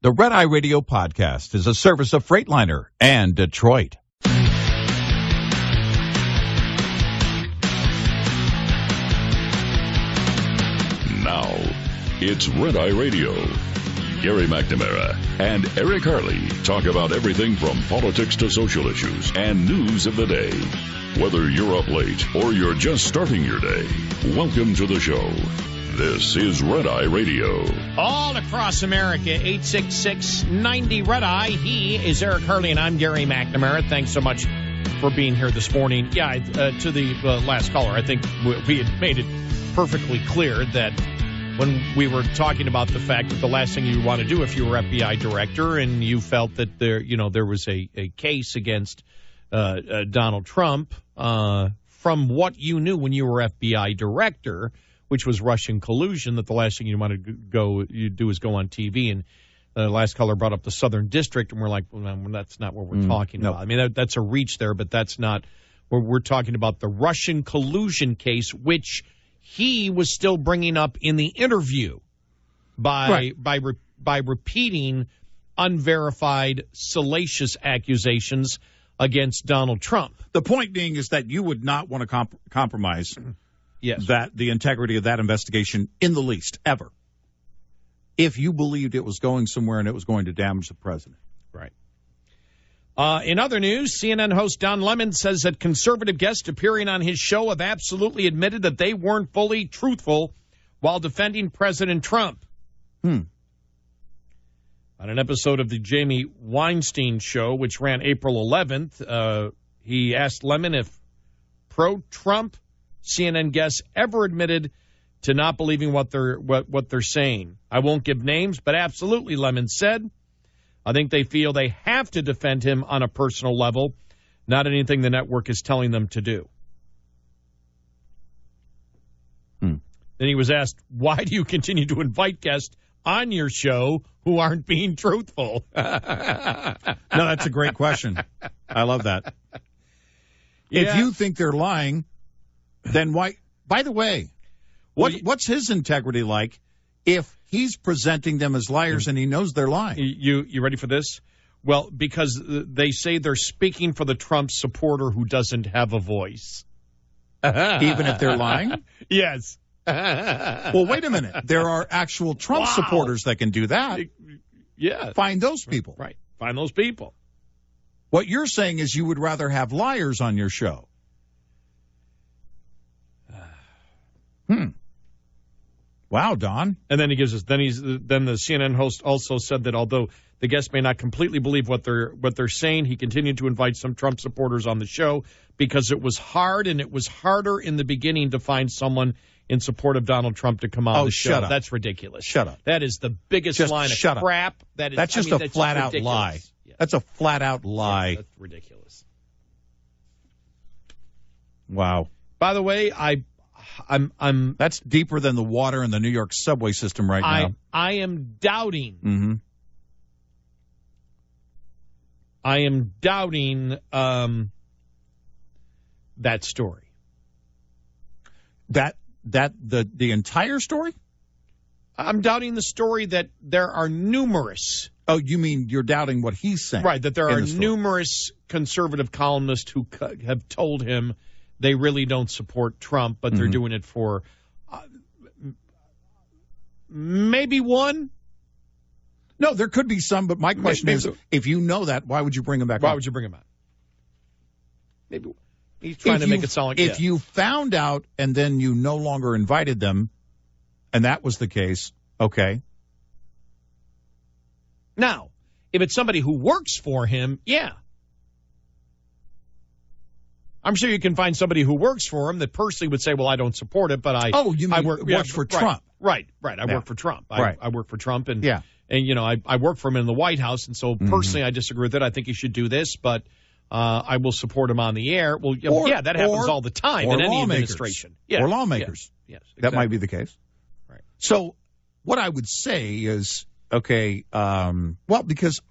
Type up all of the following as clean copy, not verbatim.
The Red Eye Radio podcast is a service of Freightliner and Detroit. Now, it's Red Eye Radio. Gary McNamara and Eric Harley talk about everything from politics to social issues and news of the day. Whether you're up late or you're just starting your day, welcome to the show. This is Red Eye Radio. All across America, 866-90-RED-EYE. He is Eric Harley, and I'm Gary McNamara. Thanks so much for being here this morning. Yeah, to the last caller, I think we had made it perfectly clear that when we were talking about the fact that the last thing you want to do if you were FBI director and you felt that there was a case against Donald Trump from what you knew when you were FBI director, which was Russian collusion, that the last thing you want to do is go on TV. And the last caller brought up the Southern District, and we're like, well, that's not what we're talking about. I mean, that's a reach there, but that's not where we're talking about. The Russian collusion case, which he was still bringing up in the interview by repeating unverified, salacious accusations against Donald Trump. The point being is that you would not want to compromise the integrity of that investigation in the least, ever, if you believed it was going somewhere and it was going to damage the president. Right. In other news, CNN host Don Lemon says that conservative guests appearing on his show have absolutely admitted that they weren't fully truthful while defending President Trump. On an episode of the Jamie Weinstein Show, which ran April 11th, he asked Lemon if pro-Trump CNN guests ever admitted to not believing what they're saying. I won't give names, but absolutely, Lemon said. I think they feel they have to defend him on a personal level, not anything the network is telling them to do. Then he was asked, why do you continue to invite guests on your show who aren't being truthful? No, that's a great question. I love that. Yeah. If you think they're lying, then why? By the way, what's his integrity like if he's presenting them as liars and he knows they're lying? You ready for this? Well, because they say they're speaking for the Trump supporter who doesn't have a voice. Even if they're lying? Yes. Well, wait a minute. There are actual Trump supporters that can do that. Yeah. Find those people. Right. Find those people. What you're saying is you would rather have liars on your show. Wow, Don. And then he gives us. Then the CNN host also said that although the guests may not completely believe what they're saying, he continued to invite some Trump supporters on the show because it was hard, and it was harder in the beginning to find someone in support of Donald Trump to come on the show. Shut up. That's ridiculous. Shut up. That is the biggest line of crap. That's just a flat out lie. Yeah. That's a flat out lie. Yeah, that's ridiculous. Wow. By the way, I'm that's deeper than the water in the New York subway system right now. I am doubting. Mm-hmm. I am doubting that story. That the entire story? I'm doubting the story that there are numerous. Oh, you mean you're doubting what he's saying? Right, that there are numerous conservative columnists who have told him they really don't support Trump, but they're doing it for maybe one. No, there could be some, but my question is, if you know that, why would you bring him back? Why would you bring him back? Maybe he's trying to make it sound like if you found out and then you no longer invited them, and that was the case, okay. Now, if it's somebody who works for him, yeah. I'm sure you can find somebody who works for him that personally would say, well, I don't support it, but works for Trump. Right. I work for Trump. I work for Trump, and I work for him in the White House, and so personally I disagree with it. I think he should do this, but I will support him on the air. Well, that happens all the time in any administration. Yeah. Or lawmakers. Yes, exactly. That might be the case. Right. So what I would say is, okay, because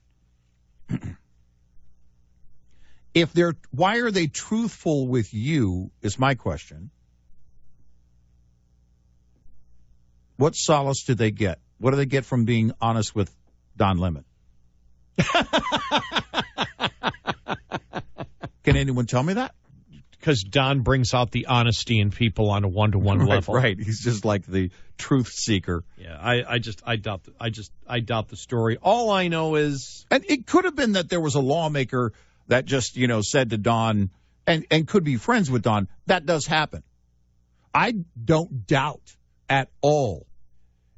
why are they truthful with you is my question. What solace do they get? What do they get from being honest with Don Lemon. Can anyone tell me that? Because Don brings out the honesty in people on a one-to-one level. Right. He's just like the truth seeker. Yeah, I doubt the story. All I know is, and it could have been that there was a lawmaker that just, said to Don and could be friends with Don. That does happen. I don't doubt at all.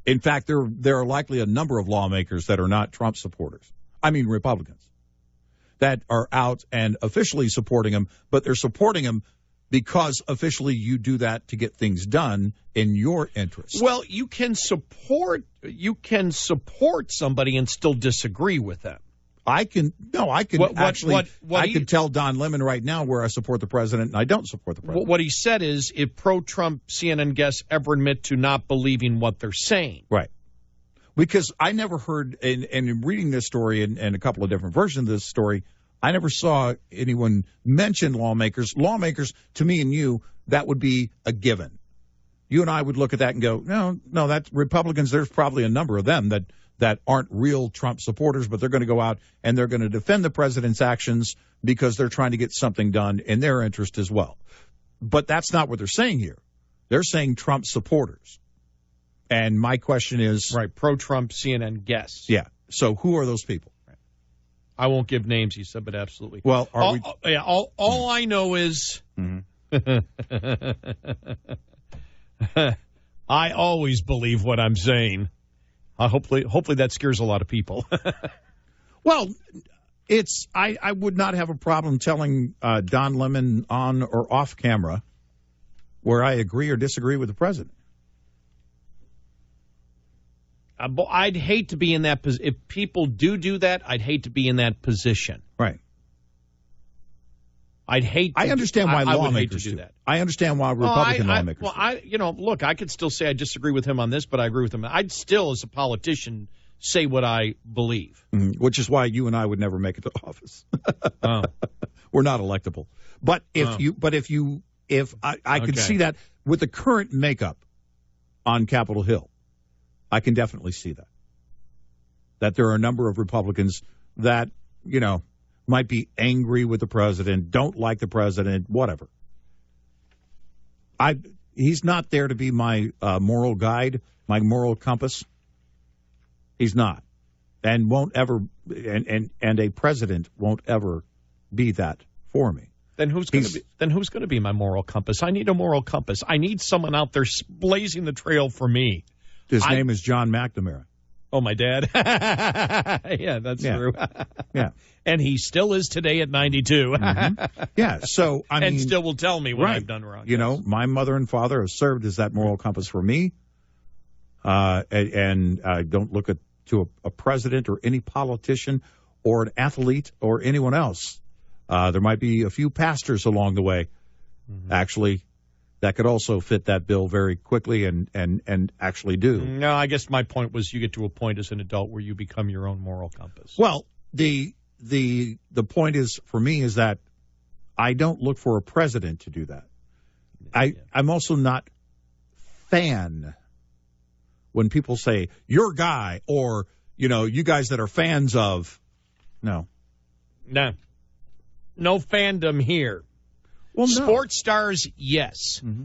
In fact, there are likely a number of lawmakers that are not Trump supporters. I mean, Republicans that are out and officially supporting him, but they're supporting him because officially you do that to get things done in your interest. Well, you can support somebody and still disagree with them. I can tell Don Lemon right now where I support the president and I don't support the president. What he said is, if pro-Trump CNN guests ever admit to not believing what they're saying. Right. Because I never heard, and in reading this story and a couple of different versions of this story, I never saw anyone mention lawmakers. Lawmakers, to me and you, that would be a given. You and I would look at that and go, no, that's Republicans. There's probably a number of them that aren't real Trump supporters, but they're going to go out and they're going to defend the president's actions because they're trying to get something done in their interest as well. But that's not what they're saying here. They're saying Trump supporters. And my question is... Right, pro-Trump CNN guests. Yeah. So who are those people? Right. I won't give names, he said, but absolutely. Well, all I know is... I always believe what I'm saying. Hopefully that scares a lot of people. Well, I would not have a problem telling Don Lemon on or off camera where I agree or disagree with the president. I'd hate to be in that position. If people do that, I'd hate to be in that position. Right. I'd hate to I understand why lawmakers do that. I understand why Republican lawmakers do. Look, I could still say I disagree with him on this, but I agree with him. I'd still, as a politician, say what I believe. Mm-hmm. Which is why you and I would never make it to office. Oh. We're not electable. But if I could see that with the current makeup on Capitol Hill, I can definitely see that. That there are a number of Republicans that, might be angry with the president, don't like the president, whatever. He's not there to be my moral guide, my moral compass. He's not. And won't ever, and a president won't ever be that for me. Then who's going to be my moral compass? I need a moral compass. I need someone out there blazing the trail for me. His name is John McNamara. Oh, my dad. Yeah, that's true. Yeah. And he still is today at 92. Mm-hmm. Yeah, so I mean, and still will tell me when I've done wrong. My mother and father have served as that moral compass for me. And I don't look to a president or any politician or an athlete or anyone else. There might be a few pastors along the way, actually, that could also fit that bill very quickly and actually do. No, I guess my point was you get to a point as an adult where you become your own moral compass. Well, the point is, for me, is that I don't look for a president to do that. I'm also not fan when people say, your guy, or, you guys that are fans of. No. No fandom here. Well, no. Sports stars, yes. Mm-hmm.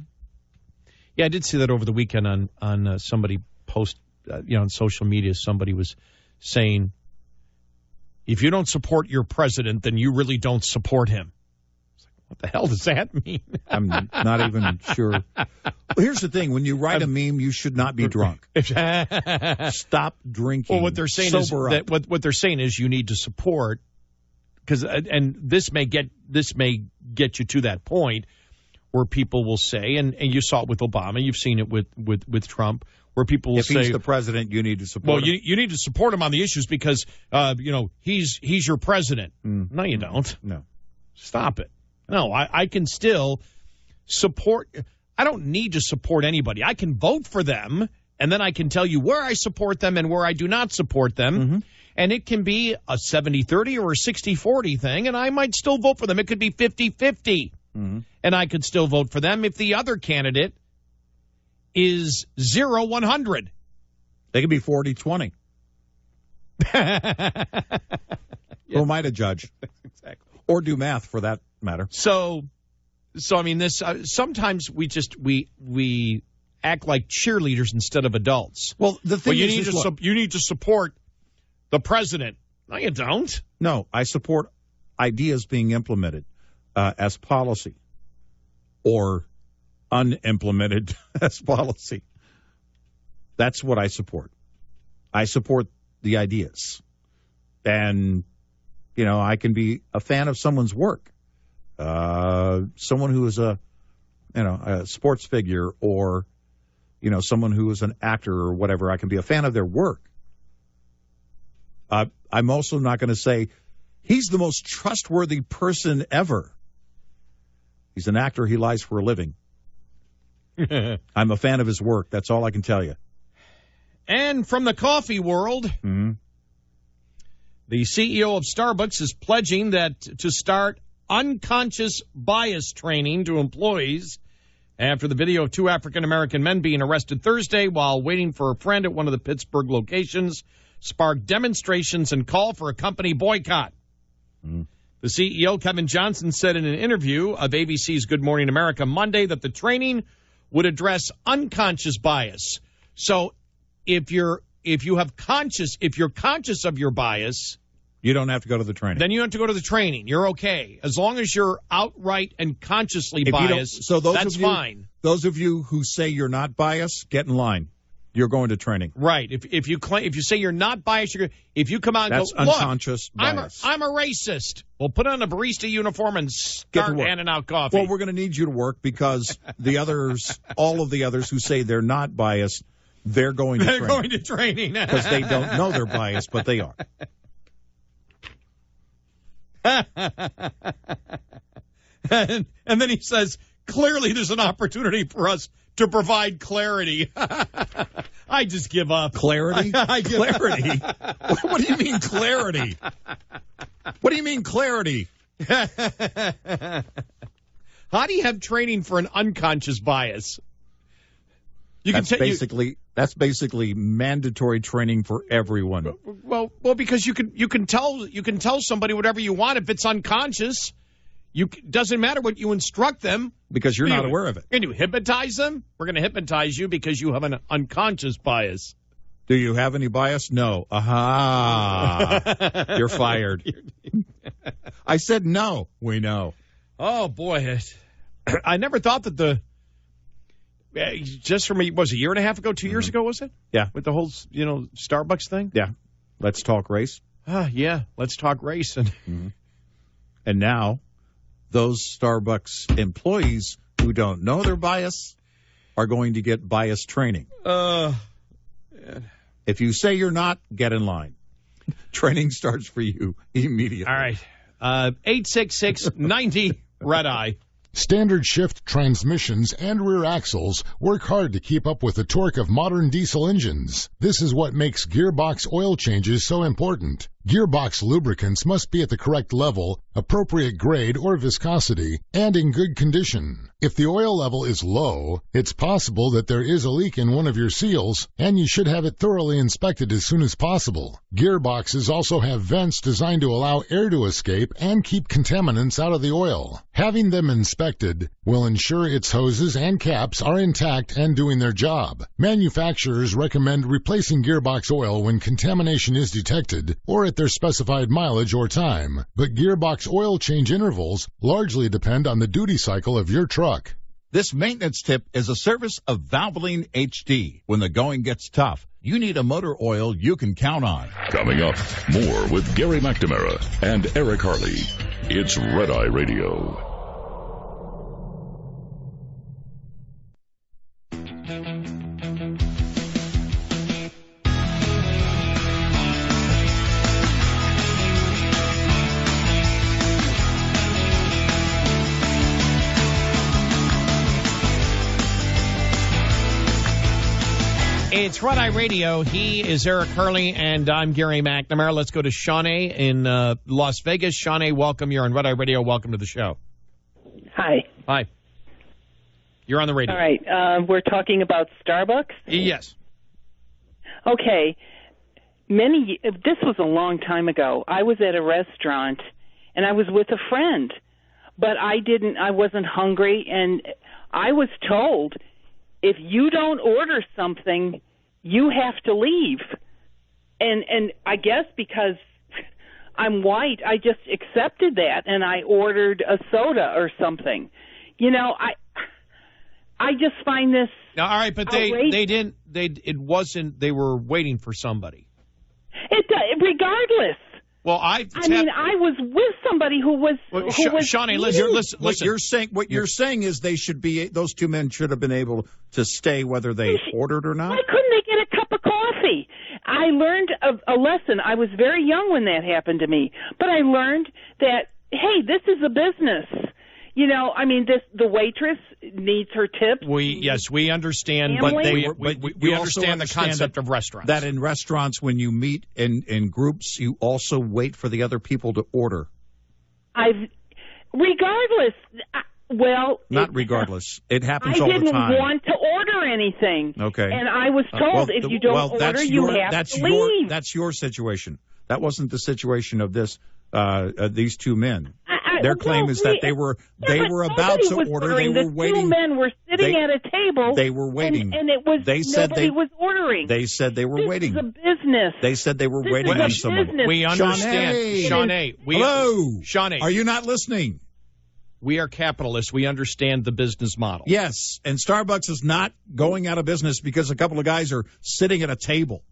Yeah, I did see that over the weekend on somebody post, on social media. Somebody was saying, if you don't support your president, then you really don't support him. It's like, what the hell does that mean? I'm not even sure. Well, here's the thing. When you write a meme, you should not be drunk. Stop drinking. Well, what they're saying is that what they're saying is you need to support, because and this may get you to that point where people will say, and you saw it with Obama, you've seen it with Trump, where people will say, if he's the president, you need to support him. Well, you need to support him on the issues because he's your president. No, you don't. No, stop it. No, I can still support. I don't need to support anybody. I can vote for them, and then I can tell you where I support them and where I do not support them. Mm-hmm. And it can be a 70-30 or a 60-40 thing, and I might still vote for them. It could be 50-50, and I could still vote for them if the other candidate is 0-100. They could be 40-20. Yes. Who am I to judge? Exactly. Or do math, for that matter. So I mean, this sometimes we act like cheerleaders instead of adults. Well, the thing you is, you need to support the president. No, you don't. No, I support ideas being implemented as policy or unimplemented as policy. That's what I support. I support the ideas. And, you know, I can be a fan of someone's work. Someone who is a sports figure, or, you know, someone who is an actor or whatever. I can be a fan of their work. I'm also not going to say he's the most trustworthy person ever. He's an actor. He lies for a living. I'm a fan of his work. That's all I can tell you. And from the coffee world, the CEO of Starbucks is pledging that to start unconscious bias training to employees after the video of two African-American men being arrested Thursday while waiting for a friend at one of the Pittsburgh locations sparked demonstrations and call for a company boycott. The CEO, Kevin Johnson, said in an interview of ABC's Good Morning America Monday that the training would address unconscious bias. So if you're conscious of your bias, you don't have to go to the training. Then you don't have to go to the training. You're okay. As long as you're outright and consciously biased, that's fine. Those of you who say you're not biased, get in line. You're going to training. Right. If you say you're not biased, if you come out and that's unconscious bias. I'm a racist. Well, put on a barista uniform and start handing out coffee. Well, we're going to need you to work because the others, all of the others who say they're not biased, they're going to training. They're going to training. Because they don't know they're biased, but they are. And then he says, clearly there's an opportunity for us to provide clarity. I just give up. Clarity? Clarity? What do you mean clarity? What do you mean clarity? How do you have training for an unconscious bias? That's basically mandatory training for everyone. Well, because you can tell somebody whatever you want if it's unconscious. Doesn't matter what you instruct them. Because you're not aware of it. Can you hypnotize them? We're going to hypnotize you because you have an unconscious bias. Do you have any bias? No. Aha. You're fired. I said no. We know. Oh, boy. I never thought that just from was it a year and a half ago, 2 years ago, was it? Yeah. With the whole, Starbucks thing? Yeah. Let's talk race. Yeah. Let's talk race. And now those Starbucks employees who don't know their bias are going to get bias training. If you say you're not, get in line. Training starts for you immediately. All right. 866-90-RED-EYE. Standard shift transmissions and rear axles work hard to keep up with the torque of modern diesel engines. This is what makes gearbox oil changes so important. Gearbox lubricants must be at the correct level, appropriate grade or viscosity, and in good condition. If the oil level is low, it's possible that there is a leak in one of your seals, and you should have it thoroughly inspected as soon as possible. Gearboxes also have vents designed to allow air to escape and keep contaminants out of the oil. Having them inspected will ensure its hoses and caps are intact and doing their job. Manufacturers recommend replacing gearbox oil when contamination is detected or at their specified mileage or time, but gearbox oil change intervals largely depend on the duty cycle of your truck. This maintenance tip is a service of Valvoline HD. When the going gets tough, you need a motor oil you can count on. Coming up, more with Gary McNamara and Eric Harley. It's Red Eye Radio. It's Red Eye Radio. He is Eric Hurley, and I'm Gary McNamara. Let's go to Shawnee in Las Vegas. Shawnee, welcome. You're on Red Eye Radio. Welcome to the show. Hi. Hi. You're on the radio. All right. We're talking about Starbucks? Yes. Okay. this was a long time ago. I was at a restaurant, and I was with a friend, but I wasn't hungry, and I was told, if you don't order something, you have to leave. And I guess because I'm white, I just accepted that, and I ordered a soda or something. I just find this all right, but outrageous. They were waiting for somebody. Regardless. Well, I was with somebody who was. Shawnee, listen. What you're saying is those two men should have been able to stay whether they ordered or not. Why couldn't they get a cup of coffee? I learned a lesson. I was very young when that happened to me, but I learned that, hey, this is a business. The waitress needs her tip. We understand, but we understand the concept of restaurants. That in restaurants, when you meet in groups, you also wait for the other people to order. Regardless. Not regardless. It happens all the time. I didn't want to order anything. Okay. And I was told, if you don't order, you have to leave. That's your situation. That wasn't the situation of these two men. Their claim is that they were about to order. They were waiting. The two men were sitting at a table. They were waiting. And it was nobody was ordering. They said they were waiting. This is a business. They said they were waiting on someone. We understand. Shawnee. Hello. Shawnee. Are you not listening? We are capitalists. We understand the business model. Yes, and Starbucks is not going out of business because a couple of guys are sitting at a table.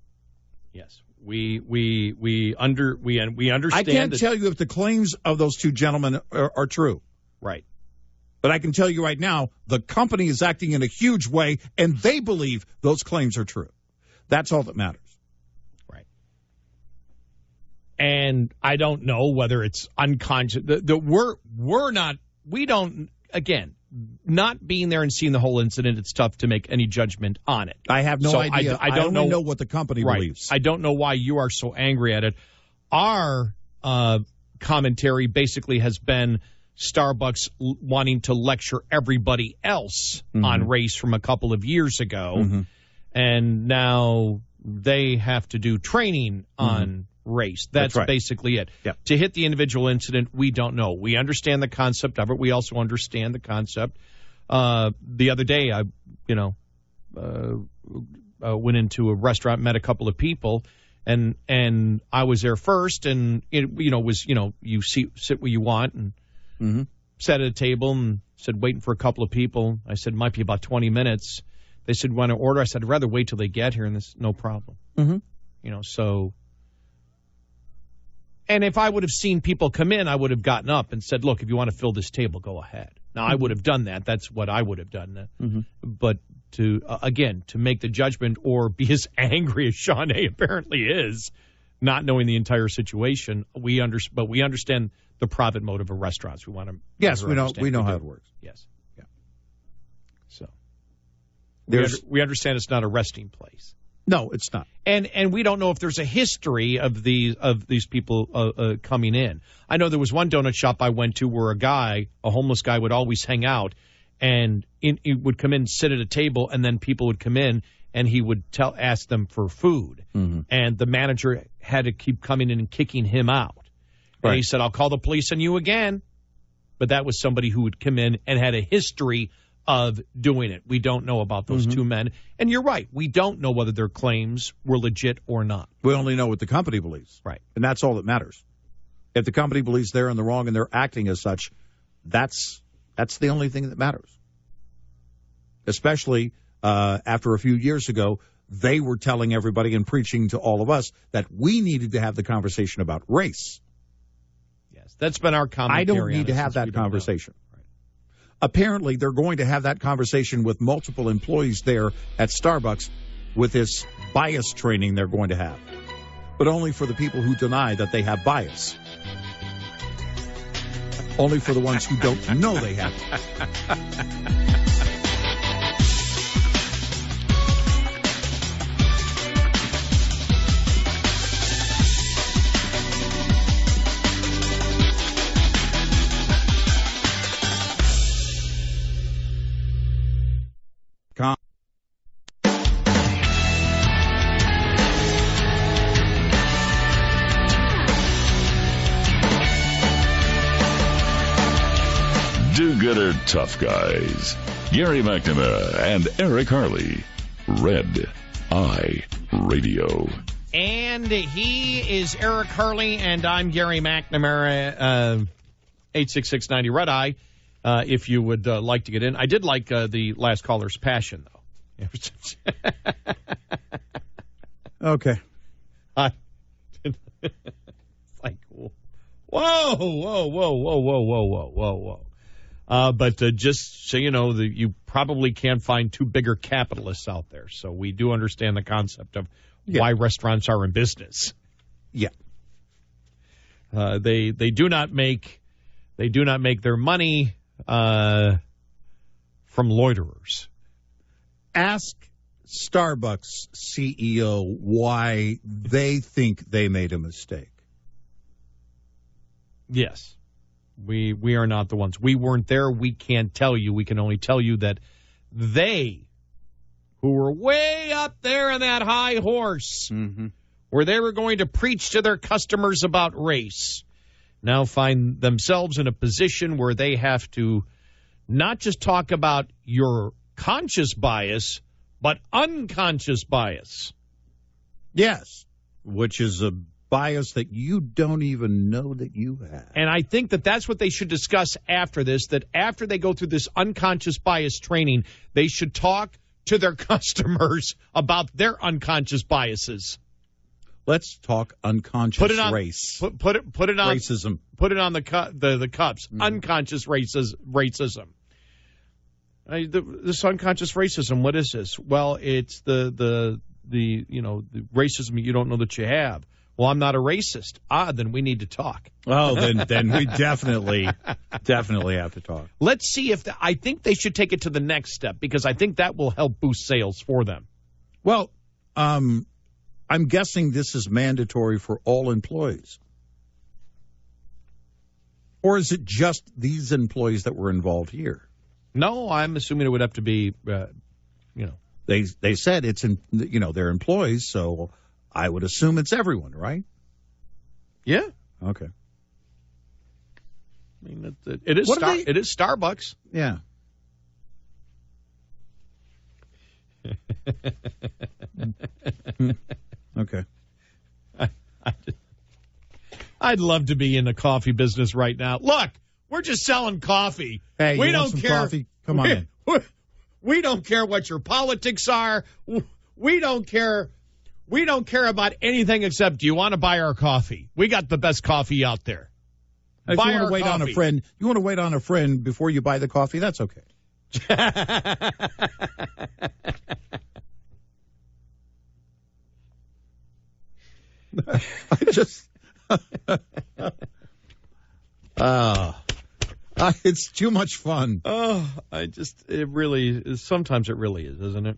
Yes. We understand. I can't tell you if the claims of those two gentlemen are true. Right. But I can tell you right now, the company is acting in a huge way, and they believe those claims are true. That's all that matters. Right. And I don't know whether it's unconscious. Not being there and seeing the whole incident, it's tough to make any judgment on it. I have no idea. I don't know what the company believes. I don't know why you are so angry at it. Our commentary basically has been Starbucks wanting to lecture everybody else on race from a couple of years ago, and now they have to do training on race. That's right. Basically it. Yep. To hit the individual incident, we don't know. We understand the concept of it. We also understand the concept. The other day, I went into a restaurant, met a couple of people, and I was there first, and it was you sit where you want, and sat at a table and said waiting for a couple of people. I said might be about 20 minutes. They said want to order. I said I'd rather wait till they get here, and this no problem. So. And if I would have seen people come in, I would have gotten up and said, look, if you want to fill this table, go ahead. Now, I would have done that. That's what I would have done. But to make the judgment or be as angry as Shawnee apparently is, not knowing the entire situation, but we understand the profit motive of restaurants. We want to. Yes, we know how it works. Yes. Yeah. So we understand it's not a resting place. No, it's not. And we don't know if there's a history of these people coming in. I know there was one donut shop I went to where a homeless guy, would always hang out, and he would come in, sit at a table, and then people would come in, and he would ask them for food. And the manager had to keep coming in and kicking him out. And he said, I'll call the police on you again. But that was somebody who would come in and had a history of doing it. We don't know about those two men. And you're right. We don't know whether their claims were legit or not. We only know what the company believes. Right. And that's all that matters. If the company believes they're in the wrong and they're acting as such, that's the only thing that matters. Especially after a few years ago, they were telling everybody and preaching to all of us that we needed to have the conversation about race. Yes, that's been our commentary. I don't need to have that conversation. Apparently, they're going to have that conversation with multiple employees there at Starbucks with this bias training they're going to have. But only for the people who deny that they have bias. Only for the ones who don't know they have it. do-gooder tough guys. Gary McNamara and Eric Harley. Red Eye Radio. And he is Eric Harley, and I'm Gary McNamara. 866-90 Red Eye. If you would like to get in. I did like the last caller's passion, though. Okay. It's like, whoa. But just so you know, you probably can't find two bigger capitalists out there. So we do understand the concept of why restaurants are in business. Yeah. They do not make their money from loiterers. Ask Starbucks CEO why they think they made a mistake. Yes. We are not the ones. We weren't there. We can't tell you. We can only tell you that they, who were way up there on that high horse, where they were going to preach to their customers about race, now find themselves in a position where they have to not just talk about your conscious bias, but unconscious bias. Yes, which is a bias that you don't even know that you have. And I think that that's what they should discuss after this, that after they go through this unconscious bias training, they should talk to their customers about their unconscious biases. Let's talk unconscious race. Put it on racism. Put it on the cups. Unconscious racism. This unconscious racism. What is this? Well, it's the racism you don't know that you have. Well, I'm not a racist. Then we need to talk. Oh, then we definitely have to talk. Let's see if I think they should take it to the next step, because I think that will help boost sales for them. Well, I'm guessing this is mandatory for all employees. Or is it just these employees that were involved here? No, I'm assuming it would have to be, They said it's, they're employees, so I would assume it's everyone, right? Yeah. Okay. I mean, it is Starbucks. Yeah. Okay. I'd love to be in the coffee business right now. Look, we're just selling coffee. Hey, we you don't want some care. Coffee? Come on in. We don't care what your politics are. We don't care. We don't care about anything except, do you want to buy our coffee? We got the best coffee out there. If you want to wait on a friend, before you buy the coffee, that's okay. It's too much fun. Sometimes it really is, isn't it?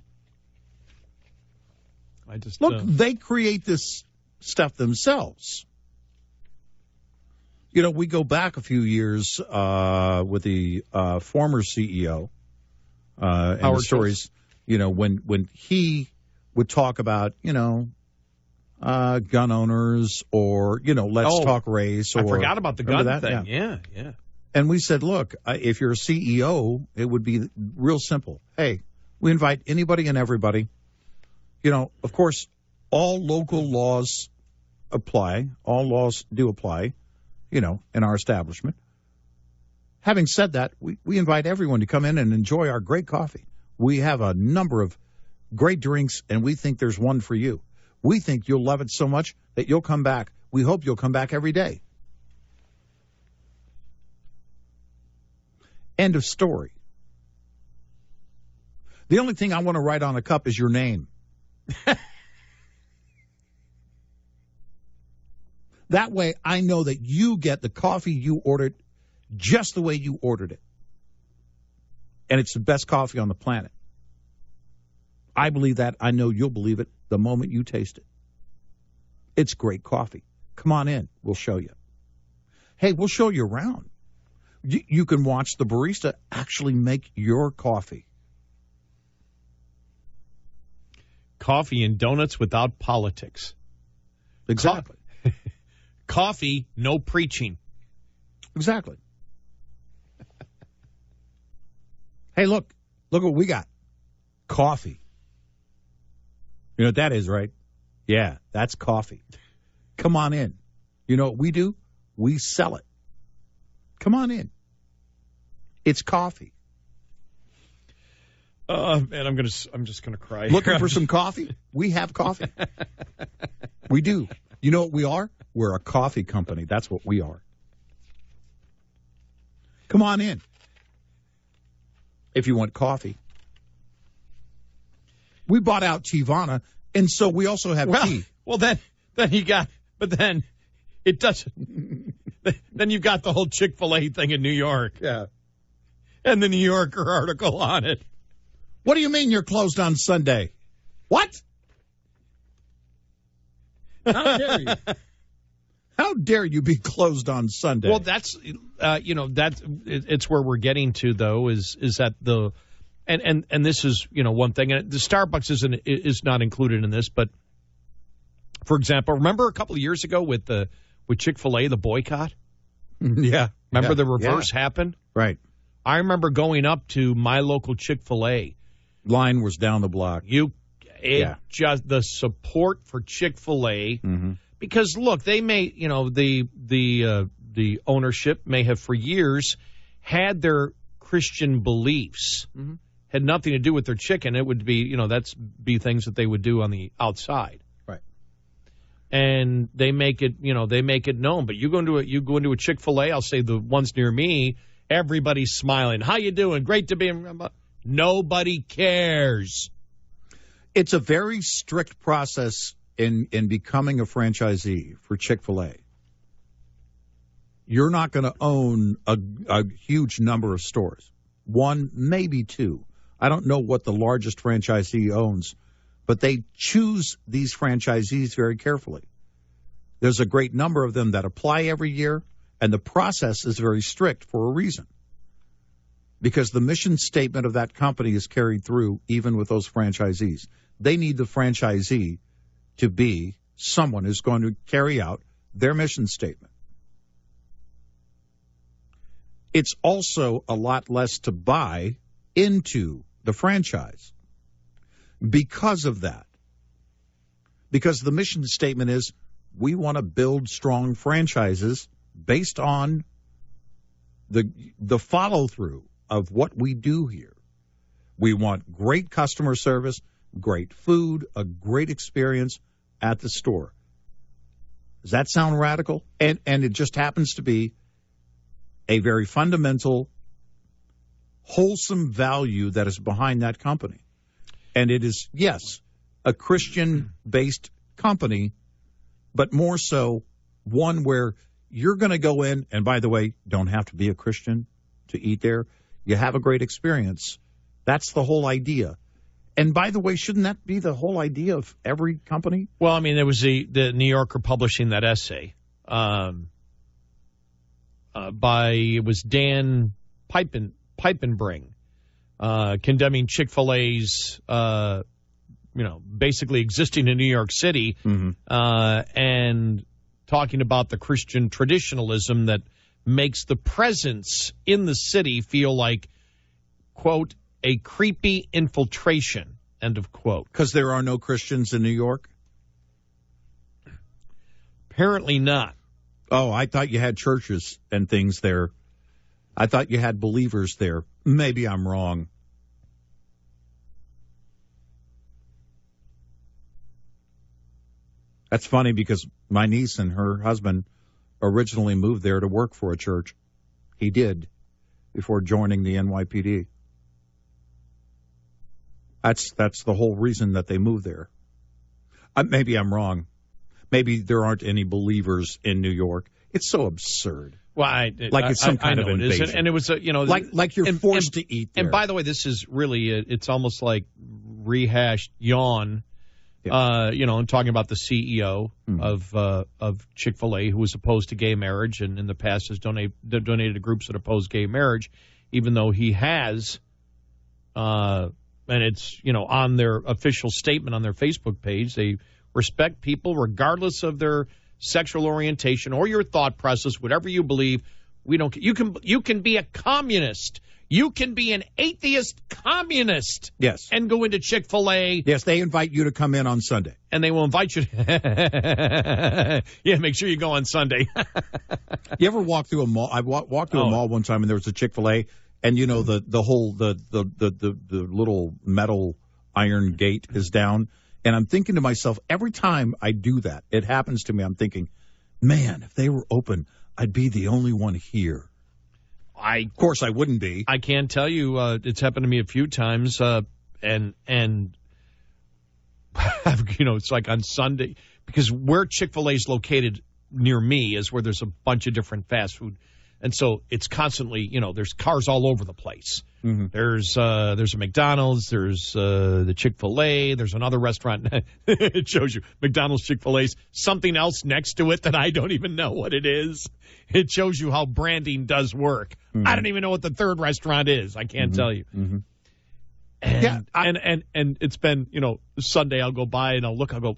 Look, they create this stuff themselves. We go back a few years with the former CEO and Howard the stories, when he would talk about, gun owners or, let's talk race. I forgot about the gun thing. Yeah. And we said, look, if you're a CEO, it would be real simple. Hey, we invite anybody and everybody. Of course, all local laws apply. All laws do apply, in our establishment. Having said that, we invite everyone to come in and enjoy our great coffee. We have a number of great drinks, and we think there's one for you. We think you'll love it so much that you'll come back. We hope you'll come back every day. End of story. The only thing I want to write on a cup is your name. That way I know that you get the coffee you ordered just the way you ordered it. And it's the best coffee on the planet. I believe that. I know you'll believe it the moment you taste it. It's great coffee. Come on in. We'll show you. Hey, we'll show you around. You can watch the barista actually make your coffee. Coffee and donuts without politics. Exactly. Coffee, no preaching. Exactly. Hey, look what we got. Coffee. You know what that is, right? Yeah, that's coffee. Come on in. You know what we do? We sell it. Come on in. It's coffee. Man, I'm just gonna cry. Looking for some coffee? We have coffee. We do. You know what we are? We're a coffee company. That's what we are. Come on in. If you want coffee. We bought out Teavana, and so we also have tea. Well, then you got, but then it doesn't. Then you've got the whole Chick-fil-A thing in New York. Yeah. And the New Yorker article on it. What do you mean you're closed on Sunday? What? How dare you? How dare you be closed on Sunday? Well, that's it's where we're getting to, though, is that the and this is one thing, and the Starbucks is not included in this, but for example, remember a couple of years ago with Chick-fil-A, the boycott? Yeah. Remember the reverse happened? Right. I remember going up to my local Chick-fil-A. Line was down the block. Just the support for Chick-fil-A, because look, they may, the ownership may have for years had their Christian beliefs, had nothing to do with their chicken. It would be, that's be things that they would do on the outside. Right. And they make it, known. But you go into a Chick-fil-A, I'll say the ones near me, everybody's smiling. How you doing? Great to be. Nobody cares. It's a very strict process in becoming a franchisee for Chick-fil-A. You're not going to own a huge number of stores. One, maybe two. I don't know what the largest franchisee owns, but they choose these franchisees very carefully. There's a great number of them that apply every year, and the process is very strict for a reason. Because the mission statement of that company is carried through even with those franchisees. They need the franchisee to be someone who's going to carry out their mission statement. It's also a lot less to buy into the franchise because of that. Because the mission statement is we want to build strong franchises based on the follow-through of what we do here. We want great customer service, great food, a great experience at the store. Does that sound radical? And it just happens to be a very fundamental, wholesome value that is behind that company. And it is, yes, a Christian-based company, but more so one where you're going to go in, and by the way, don't have to be a Christian to eat there. You have a great experience. That's the whole idea. And by the way, shouldn't that be the whole idea of every company? Well, I mean, there was the New Yorker publishing that essay it was Dan Piepenbring, condemning Chick-fil-A's, basically existing in New York City, and talking about the Christian traditionalism that makes the presence in the city feel like, quote, a creepy infiltration, end of quote. Because there are no Christians in New York? Apparently not. Oh, I thought you had churches and things there. I thought you had believers there. Maybe I'm wrong. That's funny because my niece and her husband originally moved there to work for a church. He did before joining the NYPD. That's the whole reason that they moved there. Maybe I'm wrong. Maybe there aren't any believers in New York. It's so absurd. Well, it's some kind of invasion. And it was, like you're forced to eat there. And by the way, this is really, it's almost like rehashed yawn. Yeah. And talking about the CEO of Chick-fil-A, who was opposed to gay marriage and in the past has donated to groups that oppose gay marriage, even though he has, and it's, on their official statement on their Facebook page, they respect people regardless of their sexual orientation or your thought process, whatever you believe, We don't. You can be a communist. You can be an atheist communist. Yes. And go into Chick-fil-A. Yes, they invite you to come in on Sunday. And they will invite you to yeah, make sure you go on Sunday. You ever walk through a mall? I walked through a mall one time, and there was a Chick-fil-A, and you know the little metal iron gate is down. And I'm thinking to myself, every time I do that, it happens to me, I'm thinking, man, if they were open, I'd be the only one here. Of course, I wouldn't be. I can tell you, it's happened to me a few times, and it's like on Sunday, because where Chick-fil-A is located near me is where there's a bunch of different fast food, and so it's constantly, there's cars all over the place. Mm-hmm. There's a McDonald's, there's the Chick-fil-A, there's another restaurant. It shows you McDonald's, Chick-fil-A's, something else next to it that I don't even know what it is. It shows you how branding does work. Mm-hmm. I don't even know what the third restaurant is. I can't tell you. Mm-hmm. And it's been, Sunday I'll go by and I'll look, I'll go,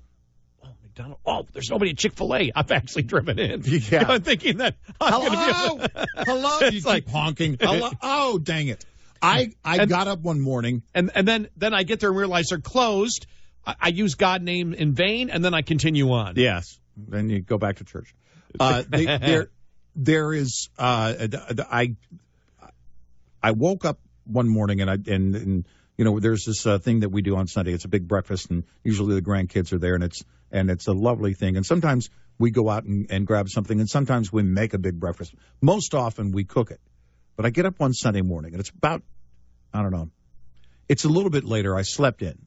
oh, McDonald's. Oh, there's nobody at Chick-fil-A. I've actually driven in. Yeah. I'm thinking that. Hello. You keep honking. Hello. Oh, dang it. I got up one morning. And then I get there and realize they're closed. I use God name in vain, and then I continue on. Yes. Then you go back to church. There is I woke up one morning and there's this thing that we do on Sunday. It's a big breakfast, and usually the grandkids are there, and it's a lovely thing. And sometimes we go out and grab something, and sometimes we make a big breakfast. Most often we cook it. But I get up one Sunday morning, and it's about, I don't know, it's a little bit later. I slept in,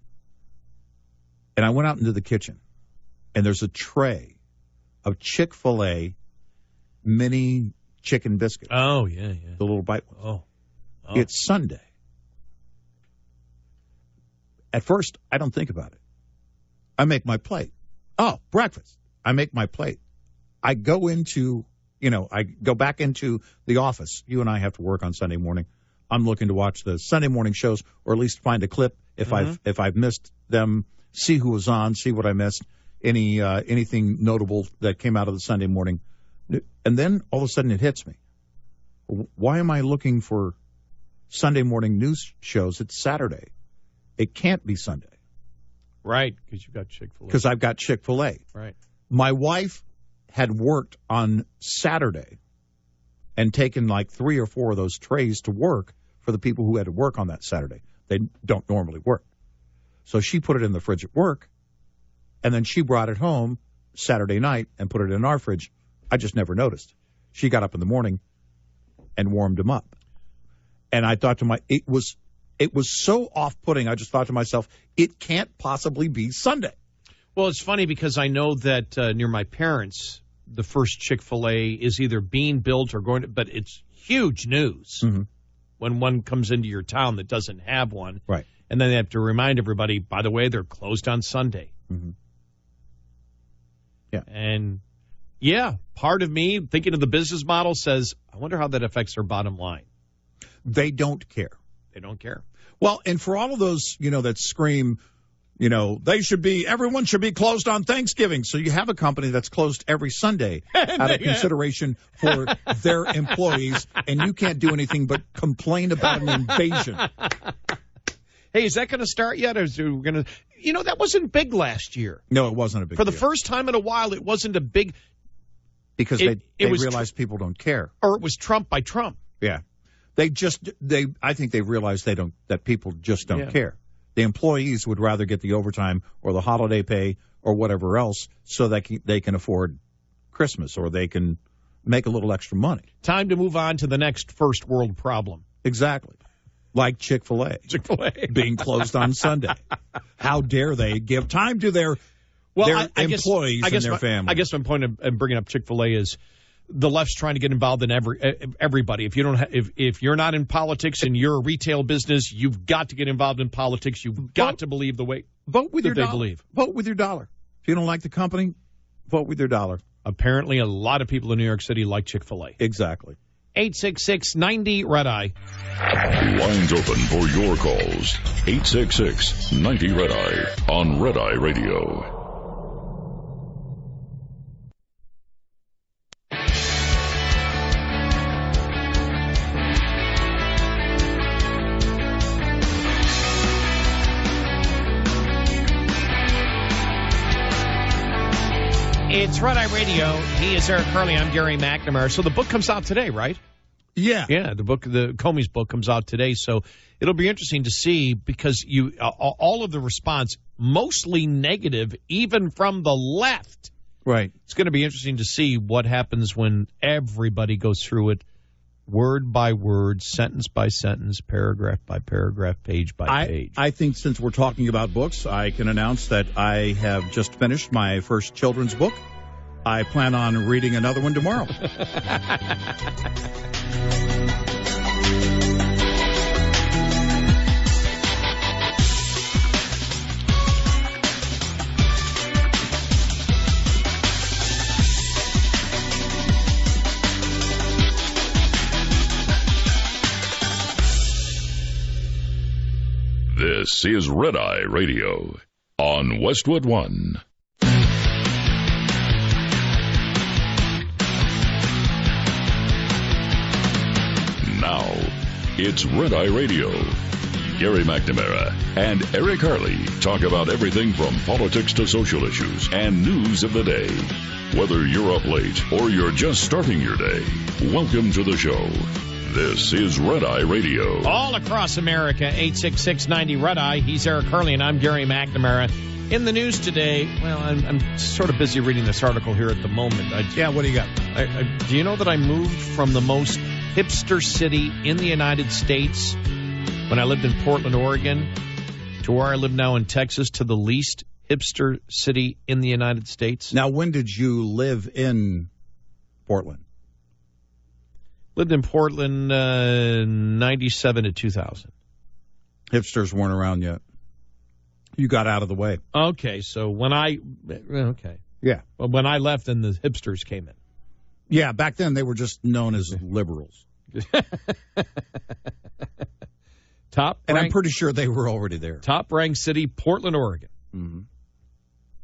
and I went out into the kitchen, and there's a tray of Chick-fil-A mini chicken biscuits. Oh, yeah. The little bite ones. Oh. It's Sunday. At first, I don't think about it. I make my plate. Oh, breakfast. I make my plate. I go into, I go back into the office. You and I have to work on Sunday morning. I'm looking to watch the Sunday morning shows, or at least find a clip if I've missed them, see who was on, see what I missed, anything notable that came out of the Sunday morning. And then all of a sudden it hits me. Why am I looking for Sunday morning news shows? It's Saturday. It can't be Sunday. Right, because you've got Chick-fil-A. Because I've got Chick-fil-A. Right. My wife had worked on Saturday and taken like 3 or 4 of those trays to work for the people who had to work on that Saturday. They don't normally work. So she put it in the fridge at work, and then she brought it home Saturday night and put it in our fridge. I just never noticed. She got up in the morning and warmed them up. And I thought to it was so off-putting, I just thought to myself, it can't possibly be Sunday. Well, it's funny because I know that near my parents, the first Chick-fil-A is either being built or going to, but it's huge news when one comes into your town that doesn't have one. Right. And then they have to remind everybody, by the way, they're closed on Sunday. Mm-hmm. Yeah. And, yeah, part of me, thinking of the business model, says, I wonder how that affects their bottom line. They don't care. They don't care. Well, and for all of those, that scream, everyone should be closed on Thanksgiving. So you have a company that's closed every Sunday out of consideration for their employees, and you can't do anything but complain about an invasion. Hey, is that going to start yet? Or is it going to? That wasn't big last year. No, it wasn't a big For the first time in a while, it wasn't a big. Because they realized people don't care. Or it was Trump by Trump. Yeah. I think they realized that people just don't care. The employees would rather get the overtime or the holiday pay or whatever else so that they can afford Christmas or they can make a little extra money. Time to move on to the next first world problem. Exactly. Like Chick-fil-A. Chick-fil-A. Being closed on Sunday. How dare they give time to their employees and their families. I guess my point of bringing up Chick-fil-A is the left's trying to get involved in everybody. If you don't, if you're not in politics and you're a retail business, you've got to get involved in politics. You've got to believe the way vote with your dollar. Believe. Vote with your dollar. If you don't like the company, vote with your dollar. Apparently, a lot of people in New York City like Chick-fil-A. Exactly. 866-90-RED-EYE. Lines open for your calls. 866-90-RED-EYE on Red Eye Radio. It's Red Eye Radio. He is Eric Harley. I'm Gary McNamara. So the book comes out today, right? Yeah. Yeah, the Comey's book comes out today. So it'll be interesting to see because all of the response, mostly negative, even from the left. Right. It's going to be interesting to see what happens when everybody goes through it word by word, sentence by sentence, paragraph by paragraph, page by page. I think since we're talking about books, I can announce that I have just finished my first children's book. I plan on reading another one tomorrow. This is Red Eye Radio on Westwood One. Now, it's Red Eye Radio. Gary McNamara and Eric Harley talk about everything from politics to social issues and news of the day. Whether you're up late or you're just starting your day, welcome to the show. This is Red Eye Radio. All across America, 866-90 Red Eye. He's Eric Harley, and I'm Gary McNamara. In the news today, well, I'm sort of busy reading this article here at the moment. What do you got? Do you know that I moved from the most hipster city in the United States when I lived in Portland, Oregon, to where I live now in Texas, to the least hipster city in the United States? Now, when did you live in Portland? Lived in Portland 97 to 2000. Hipsters weren't around yet. You got out of the way. Okay, so when I left, then the hipsters came in. Yeah, back then they were just known as liberals. And I'm pretty sure they were already there. Top-ranked city, Portland, Oregon. Mm-hmm.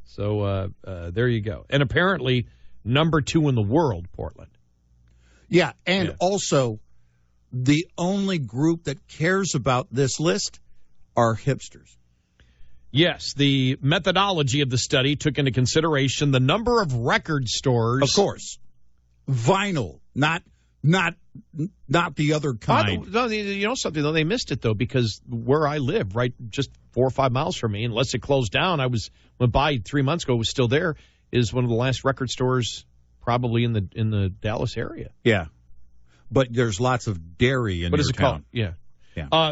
So there you go. And apparently number 2 in the world, Portland. Yeah, and also the only group that cares about this list are hipsters. Yes, the methodology of the study took into consideration the number of record stores. Of course. Vinyl, not the other kind. You know something, though? They missed it, though, because where I live, right, just 4 or 5 miles from me, unless it closed down, went by 3 months ago, it was still there, is one of the last record stores probably in the Dallas area. Yeah. But there's lots of dairy in what your is it town. Called? Yeah.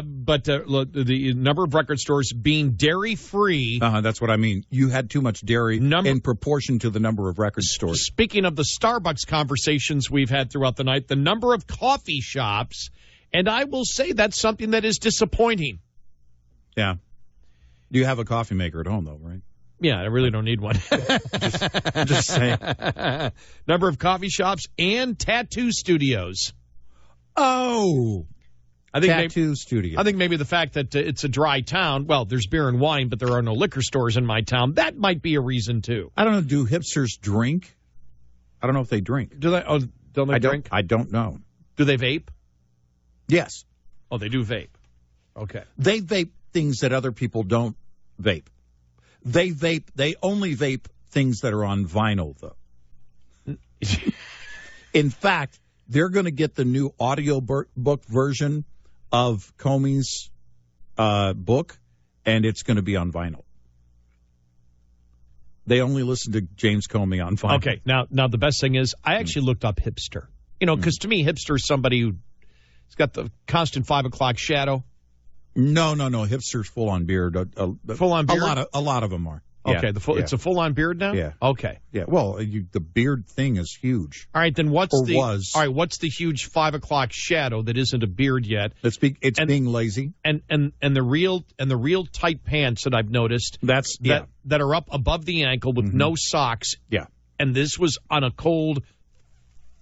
But the number of record stores being dairy-free. That's what I mean. You had too much dairy in proportion to the number of record stores. Speaking of the Starbucks conversations we've had throughout the night, the number of coffee shops, and I will say that's something that is disappointing. Yeah. You have a coffee maker at home, though, right? Yeah, I really don't need one. just saying. Number of coffee shops and tattoo studios. Oh, tattoo studio. I think maybe the fact that it's a dry town. Well, there's beer and wine, but there are no liquor stores in my town. That might be a reason too. I don't know. Do hipsters drink? I don't know if they drink. Do they? Oh, don't they drink? I don't know. Do they vape? Yes. Oh, they do vape. Okay. They vape things that other people don't vape. They only vape things that are on vinyl, though. In fact, they're going to get the new audio book version of Comey's book, and it's going to be on vinyl. They only listen to James Comey on vinyl. Okay, now the best thing is I actually looked up hipster. You know, because to me, hipster is somebody who's got the constant 5 o'clock shadow. No. Hipster's full on beard. Full on beard? A lot of them are. Okay, it's a full on beard now? Yeah. Okay. Yeah. Well, the beard thing is huge. All right, then what's the huge 5 o'clock shadow that isn't a beard yet? It's being lazy. And the real tight pants that I've noticed that are up above the ankle with no socks. Yeah. And this was on a cold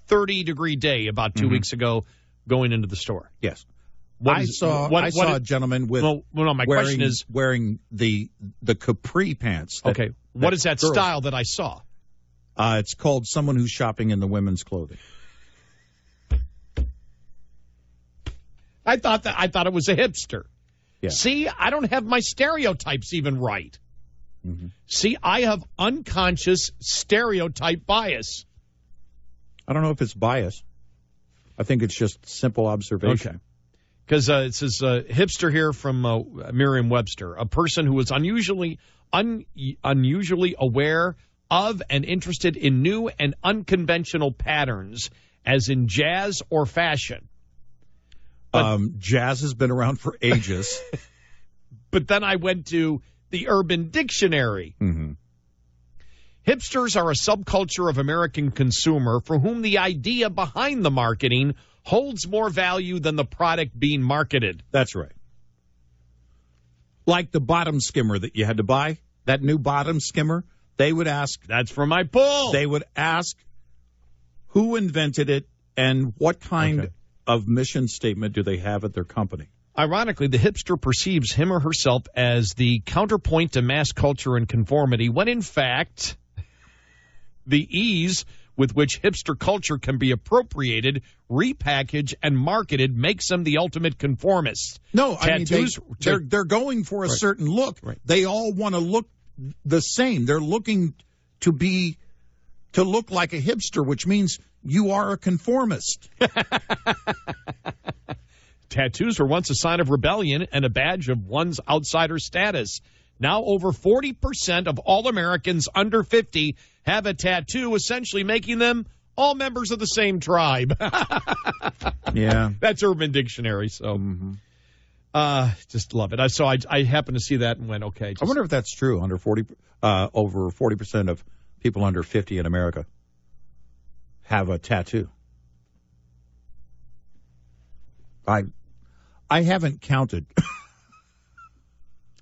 30-degree day about 2 weeks ago going into the store. Yes. I saw a gentleman with question is wearing the capri pants. Okay. What is that style that I saw? It's called someone who's shopping in the women's clothing. I thought it was a hipster. Yeah. See, I don't have my stereotypes even right. Mm-hmm. See, I have unconscious stereotype bias. I don't know if it's bias. I think it's just simple observation. Okay. Because it says hipster here from Merriam-Webster, a person who is unusually aware of and interested in new and unconventional patterns, as in jazz or fashion. Jazz has been around for ages. But then I went to the Urban Dictionary. Mm-hmm. Hipsters are a subculture of American consumer for whom the idea behind the marketing holds more value than the product being marketed. That's right. Like the bottom skimmer that you had to buy, that new bottom skimmer, they would ask... That's for my pool. They would ask who invented it and what kind of mission statement do they have at their company. Ironically, the hipster perceives him or herself as the counterpoint to mass culture and conformity, when in fact, the ease with which hipster culture can be appropriated, repackaged, and marketed makes them the ultimate conformists. No, tattoos, I mean, they're going for a certain look. Right. They all want to look the same. They're looking to look like a hipster, which means you are a conformist. Tattoos were once a sign of rebellion and a badge of one's outsider status. Now over 40% of all Americans under 50 have a tattoo, essentially making them all members of the same tribe. Yeah. That's Urban Dictionary, so just love it. So I happened to see that and went, okay. I wonder if that's true. Over 40% of people under 50 in America have a tattoo. I haven't counted.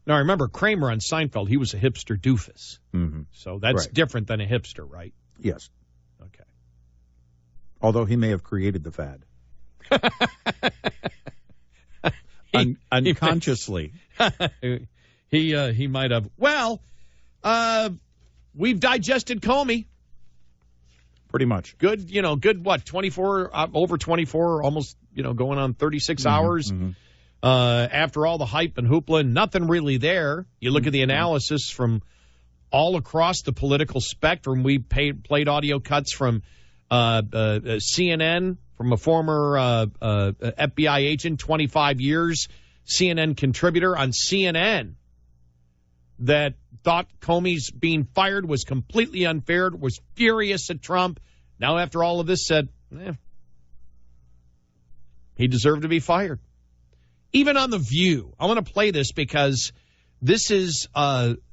Now, I remember Kramer on Seinfeld. He was a hipster doofus. Mm-hmm. So that's different than a hipster, right? Yes. Okay. Although he may have created the fad. Unconsciously. He might have. Well, we've digested Comey. Pretty much. Good, what, 24, over 24, almost, going on 36 hours. Mm-hmm. After all the hype and hoopla, nothing really there. You look at the analysis from all across the political spectrum. We played audio cuts from CNN, from a former FBI agent, 25 years, CNN contributor on CNN, that thought Comey's being fired was completely unfair, was furious at Trump. Now, after all of this, said, he deserved to be fired. Even on The View, I want to play this because this is Meghan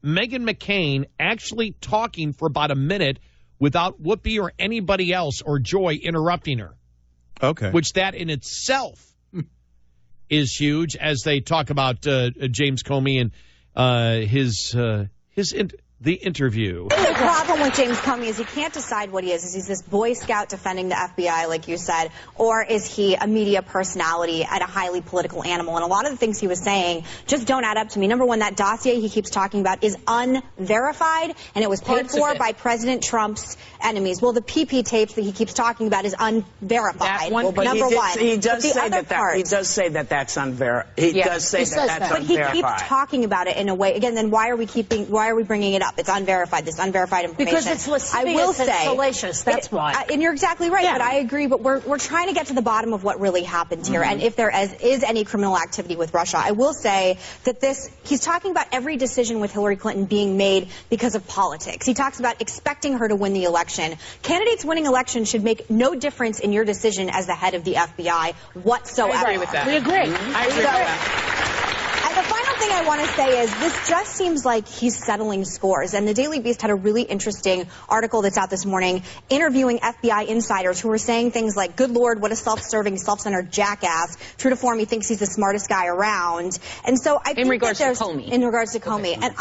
McCain actually talking for about a minute without Whoopi or anybody else or Joy interrupting her. Okay. Which that in itself is huge as they talk about James Comey and the interview. The problem with James Comey is he can't decide what he is. Is he this Boy Scout defending the FBI, like you said, or is he a media personality and a highly political animal? And a lot of the things he was saying just don't add up to me. Number one, that dossier he keeps talking about is unverified, and it was paid for by President Trump's enemies. Well, the PP tapes that he keeps talking about is unverified. Number one. He does say that that's unverified. He does say that that's unverified. But he keeps talking about it in a way. Again, then why are we bringing it up? It's unverified, this unverified information. Because it's lascivious and salacious, that's why. And you're exactly right, but I agree, but we're trying to get to the bottom of what really happened here, and if there is any criminal activity with Russia. I will say that he's talking about every decision with Hillary Clinton being made because of politics. He talks about expecting her to win the election. Candidates winning elections should make no difference in your decision as the head of the FBI whatsoever. I agree with that. We agree. I agree with that. And the final thing I want to say is this just seems like he's settling scores. And the Daily Beast had a really interesting article that's out this morning interviewing FBI insiders who were saying things like, good Lord, what a self-serving, self-centered jackass. True to form, he thinks he's the smartest guy around. And so I think in regards to Comey. And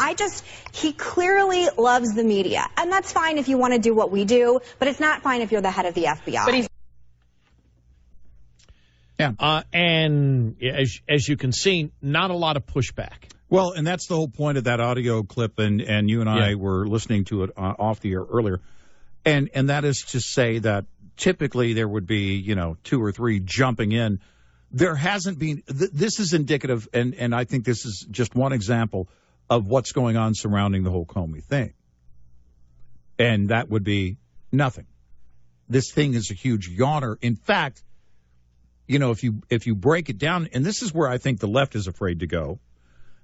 he clearly loves the media. And that's fine if you want to do what we do, but it's not fine if you're the head of the FBI. But he's and as you can see, not a lot of pushback. Well, and that's the whole point of that audio clip, and you and I were listening to it off the air earlier, and that is to say that typically there would be, 2 or 3 jumping in. There hasn't been. This is indicative, and I think this is just one example of what's going on surrounding the whole Comey thing. And that would be nothing. This thing is a huge yawner. In fact, you know, if you break it down, and this is where I think the left is afraid to go,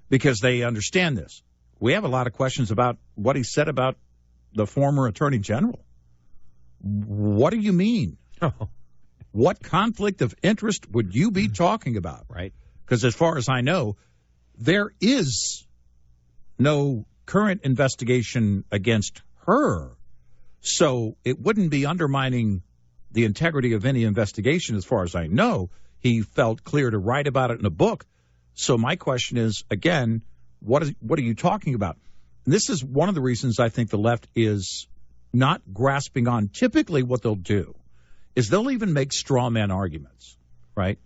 because they understand this. We have a lot of questions about what he said about the former attorney general. What do you mean? What conflict of interest would you be talking about? Right. Because as far as I know, there is no current investigation against her. So it wouldn't be undermining the integrity of any investigation as far as I know. He felt clear to write about it in a book. So my question is, again, what are you talking about? And this is one of the reasons I think the left is not grasping on. Typically what they'll do is they'll even make straw man arguments, right?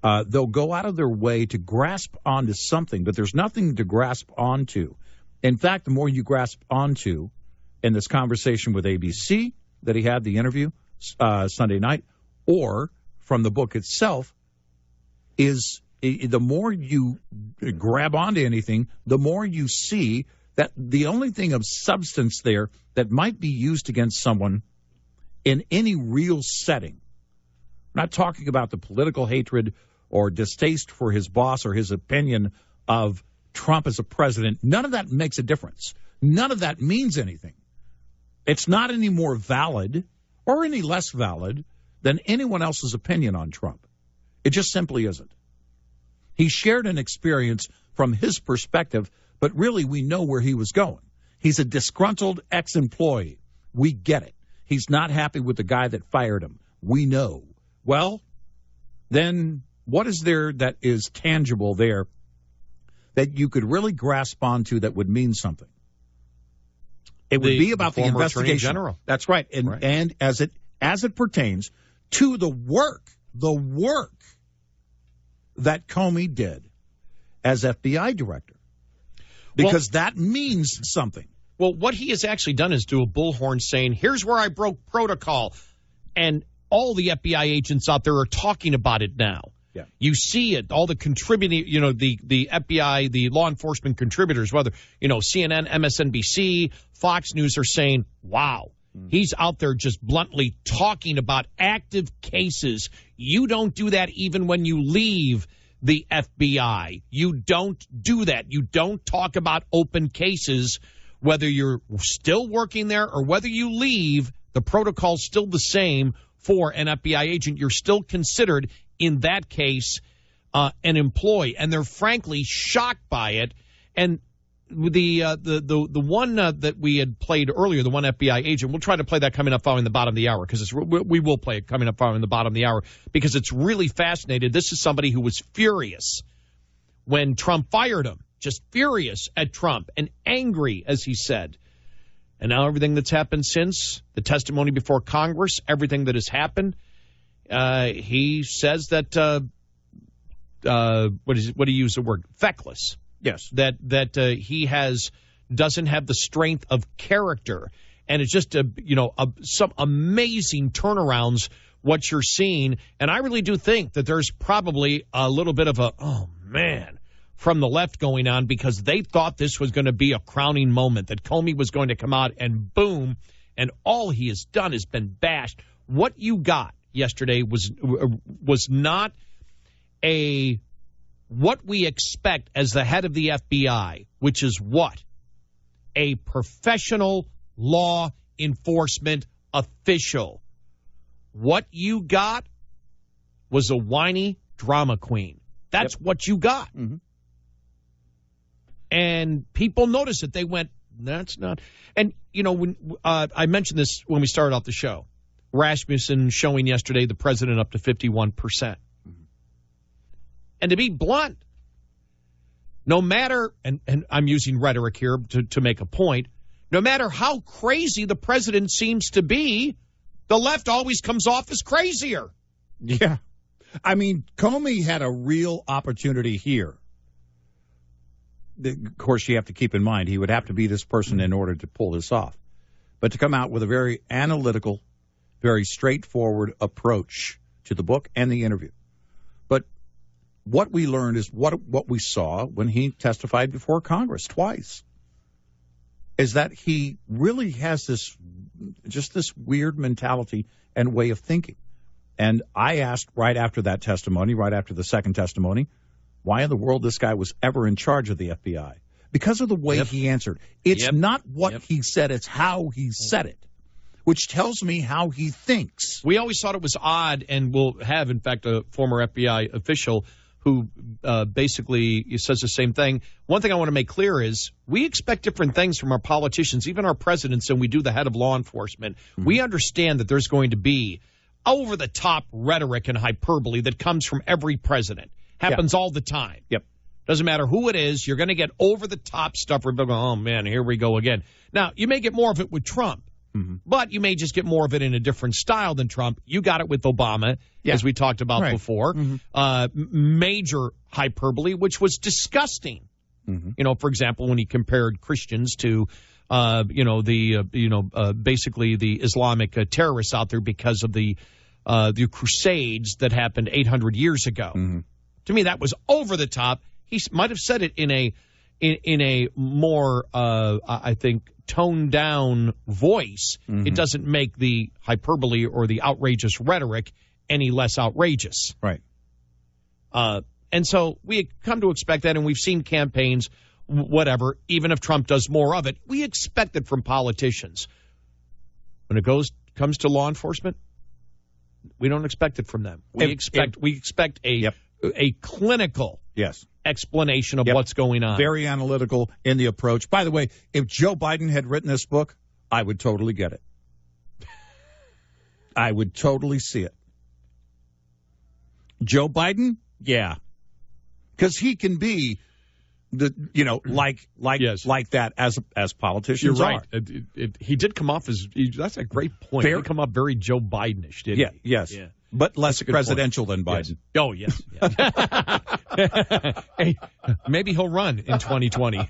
They'll go out of their way to grasp onto something, but there's nothing to grasp onto. In fact, the more you grasp onto in this conversation with ABC that he had, the interview Sunday night, or from the book itself, is the more you grab onto anything, the more you see that the only thing of substance there that might be used against someone in any real setting. I'm not talking about the political hatred or distaste for his boss or his opinion of Trump as a president. None of that makes a difference. None of that means anything. It's not any more valid or any less valid than anyone else's opinion on Trump. It just simply isn't. He shared an experience from his perspective, but really we know where he was going. He's a disgruntled ex-employee. We get it. He's not happy with the guy that fired him. We know. Well, then what is there that is tangible there that you could really grasp onto that would mean something? It would be about the investigation. General. That's right. And as it pertains to the work that Comey did as FBI director. Because that means something. Well, what he has actually done is do a bullhorn saying, here's where I broke protocol. And all the FBI agents out there are talking about it now. Yeah. You see it, all the contributing, you know, the FBI, the law enforcement contributors, whether, you know, CNN, MSNBC, Fox News are saying, wow, he's out there just bluntly talking about active cases. You don't do that even when you leave the FBI. You don't do that. You don't talk about open cases, whether you're still working there or whether you leave. The protocol's still the same for an FBI agent. You're still considered, in that case, an employee. And they're frankly shocked by it. And the one that we had played earlier, the one FBI agent, we'll try to play that coming up following the bottom of the hour, because we will play it coming up following the bottom of the hour, because it's really fascinating. This is somebody who was furious when Trump fired him, just furious at Trump and angry, as he said. And now everything that's happened since, the testimony before Congress, everything that has happened, he says that, what do you use the word? Feckless. Yes. That he doesn't have the strength of character. And it's just, some amazing turnarounds, what you're seeing. And I really do think that there's probably a little bit of from the left going on, because they thought this was going to be a crowning moment, that Comey was going to come out and boom, and all he has done has been bashed. What you got yesterday was not what we expect as the head of the FBI, which is what? A professional law enforcement official. What you got was a whiny drama queen. That's what you got. Mm-hmm. And people noticed it. They went, that's not. And, when I mentioned this when we started off the show, Rasmussen showing yesterday the president up to 51%. Mm-hmm. And to be blunt, no matter, and I'm using rhetoric here to make a point, no matter how crazy the president seems to be, the left always comes off as crazier. Yeah. I mean, Comey had a real opportunity here. Of course, you have to keep in mind, he would have to be this person in order to pull this off. But to come out with a very analytical, very straightforward approach to the book and the interview. But what we learned is what we saw when he testified before Congress twice, is that he really has this weird mentality and way of thinking. And I asked right after that testimony, right after the second testimony, why in the world this guy was ever in charge of the FBI. Because of the way he answered. It's not what he said, it's how he said it, which tells me how he thinks. We always thought it was odd, and we'll have, in fact, a former FBI official who basically says the same thing. One thing I want to make clear is we expect different things from our politicians, even our presidents, than we do the head of law enforcement. Mm-hmm. We understand that there's going to be over-the-top rhetoric and hyperbole that comes from every president. Happens all the time. Yep. Doesn't matter who it is, you're going to get over-the-top stuff. We're going, oh, man, here we go again. Now, you may get more of it with Trump, but you may just get more of it in a different style than Trump. You got it with Obama, as we talked about before. Major hyperbole, which was disgusting. You know, for example, when he compared Christians to, basically the Islamic terrorists out there because of the Crusades that happened 800 years ago. To me, that was over the top. He might have said it in a more, I think, toned down voice. It doesn't make the hyperbole or the outrageous rhetoric any less outrageous. Right. And so we come to expect that, and we've seen campaigns, whatever, even if Trump does more of it, we expect it from politicians. When it comes to law enforcement, we don't expect it from them. We expect a clinical explanation of what's going on. Very analytical in the approach. By the way, if Joe Biden had written this book, I would totally get it. I would totally see it. Joe Biden? Yeah. Because he can be like that as politicians. You're right. He did come off as that's a great point. He did come off very Joe Bidenish, didn't he? Yes. Yeah. But less presidential than Biden. Yes. Oh, yes. Hey, maybe he'll run in 2020.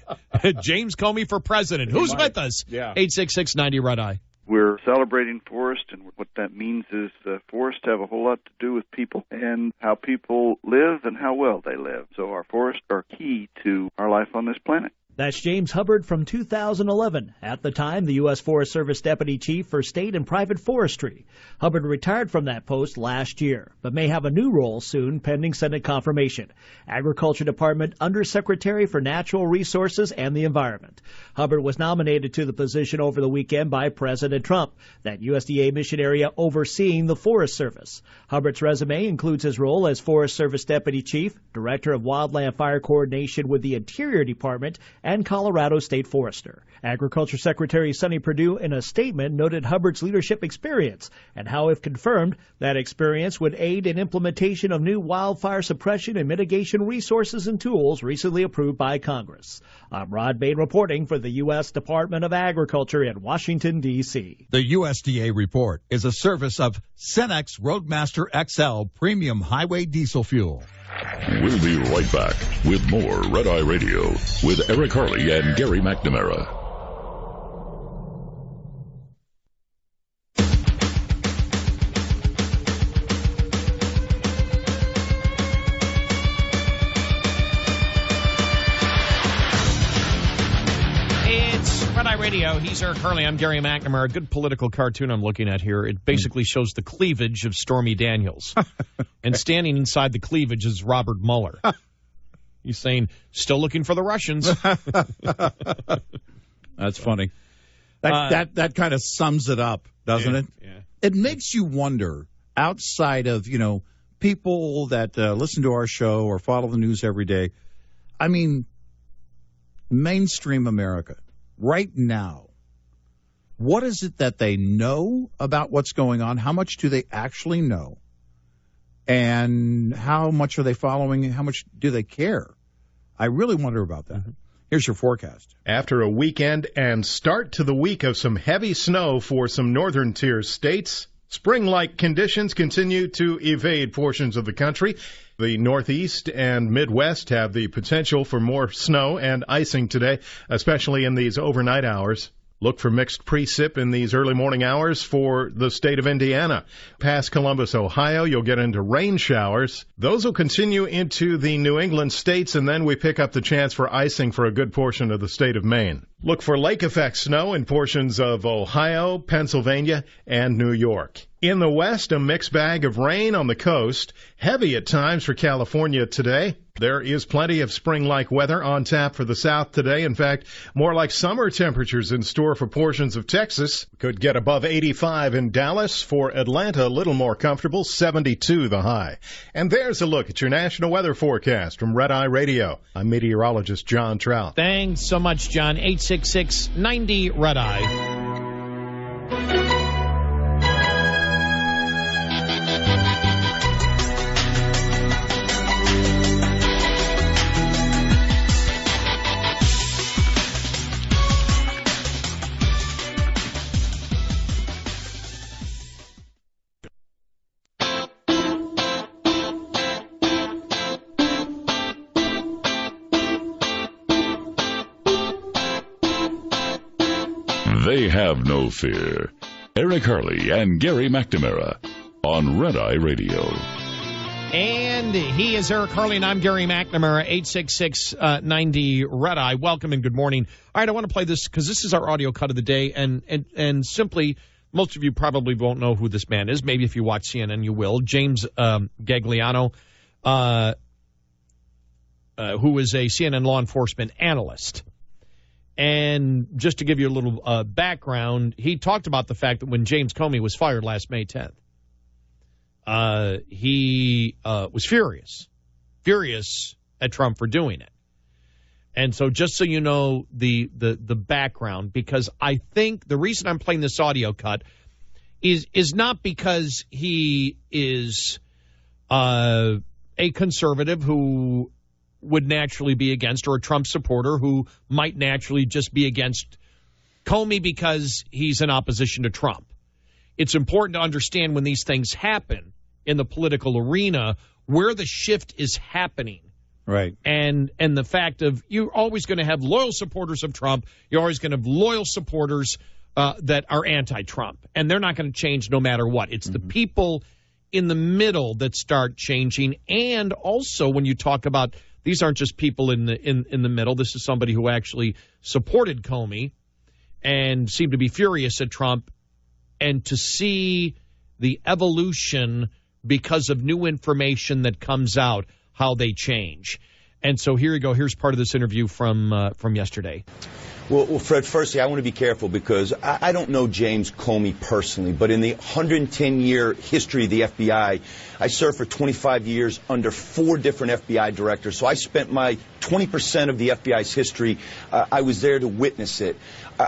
James Comey for president. Who's with us? 866-90 Red Eye. We're celebrating forest, and what that means is forests have a whole lot to do with people and how people live and how well they live. So our forests are key to our life on this planet. That's James Hubbard from 2011. At the time, the U.S. Forest Service Deputy Chief for State and Private Forestry. Hubbard retired from that post last year, but may have a new role soon pending Senate confirmation. Agriculture Department Undersecretary for Natural Resources and the Environment. Hubbard was nominated to the position over the weekend by President Trump, that USDA mission area overseeing the Forest Service. Hubbard's resume includes his role as Forest Service Deputy Chief, Director of Wildland Fire Coordination with the Interior Department, and Colorado State Forester. Agriculture Secretary Sonny Perdue, in a statement, noted Hubbard's leadership experience and how, if confirmed, that experience would aid in implementation of new wildfire suppression and mitigation resources and tools recently approved by Congress. I'm Rod Bain reporting for the U.S. Department of Agriculture in Washington, D.C. The USDA report is a service of Cenex Roadmaster XL Premium Highway Diesel Fuel. We'll be right back with more Red Eye Radio with Eric Harley and Gary McNamara. It's Red Eye Radio. He's Eric Harley. I'm Gary McNamara. A good political cartoon I'm looking at here. It basically shows the cleavage of Stormy Daniels. And standing inside the cleavage is Robert Mueller. He's saying, still looking for the Russians. That's funny. That kind of sums it up, doesn't it? Yeah. It makes you wonder, outside of, people that listen to our show or follow the news every day. I mean, mainstream America, right now, what is it that they know about what's going on? How much do they actually know? And how much are they following? How much do they care? I really wonder about that. Here's your forecast. After a weekend and start to the week of some heavy snow for some northern tier states, spring-like conditions continue to evade portions of the country. The Northeast and Midwest have the potential for more snow and icing today, especially in these overnight hours. Look for mixed precip in these early morning hours for the state of Indiana. Past Columbus, Ohio, you'll get into rain showers. Those will continue into the New England states, and then we pick up the chance for icing for a good portion of the state of Maine. Look for lake effect snow in portions of Ohio, Pennsylvania, and New York. In the west, a mixed bag of rain on the coast. Heavy at times for California today. There is plenty of spring-like weather on tap for the south today. In fact, more like summer temperatures in store for portions of Texas. Could get above 85 in Dallas. For Atlanta, a little more comfortable, 72 the high. And there's a look at your national weather forecast from Red Eye Radio. I'm meteorologist John Trout. Thanks so much, John. 866-90-RED-EYE. They have no fear. Eric Harley and Gary McNamara on Red Eye Radio. And he is Eric Harley, and I'm Gary McNamara, 866-90-RED-EYE. Welcome and good morning. All right, I want to play this because this is our audio cut of the day, and simply, most of you probably won't know who this man is. Maybe if you watch CNN, you will. James Gagliano, who is a CNN law enforcement analyst. And just to give you a little background, he talked about the fact that when James Comey was fired last May 10th, he was furious at Trump for doing it. And so just so you know the background, because I think the reason I'm playing this audio cut is not because he is a conservative who would naturally be against, or a Trump supporter who might naturally just be against Comey because he's in opposition to Trump. It's important to understand when these things happen in the political arena where the shift is happening. Right. And the fact of you're always going to have loyal supporters of Trump. You're always going to have loyal supporters that are anti-Trump. And they're not going to change no matter what. It's the people in the middle that start changing. And also when you talk about these aren't just people in the middle. This is somebody who actually supported Comey and seemed to be furious at Trump. And to see the evolution because of new information that comes out, how they change. And so here you go. Here's part of this interview from yesterday. Well, Fred, firstly, I want to be careful because I don't know James Comey personally, but in the 110-year history of the FBI, I served for 25 years under 4 different FBI directors. So I spent my 20% of the FBI's history, I was there to witness it.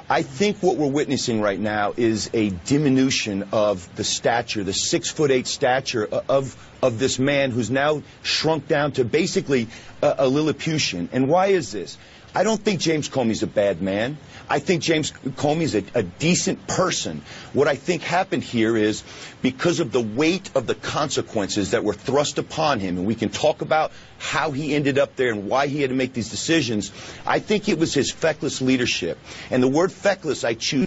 I think what we're witnessing right now is a diminution of the stature, the 6'8" stature of this man who's now shrunk down to basically a Lilliputian. And why is this? I don't think James Comey's a bad man. I think James Comey's a decent person. What I think happened here is because of the weight of the consequences that were thrust upon him, and we can talk about how he ended up there and why he had to make these decisions, I think it was his feckless leadership. And the word feckless I choose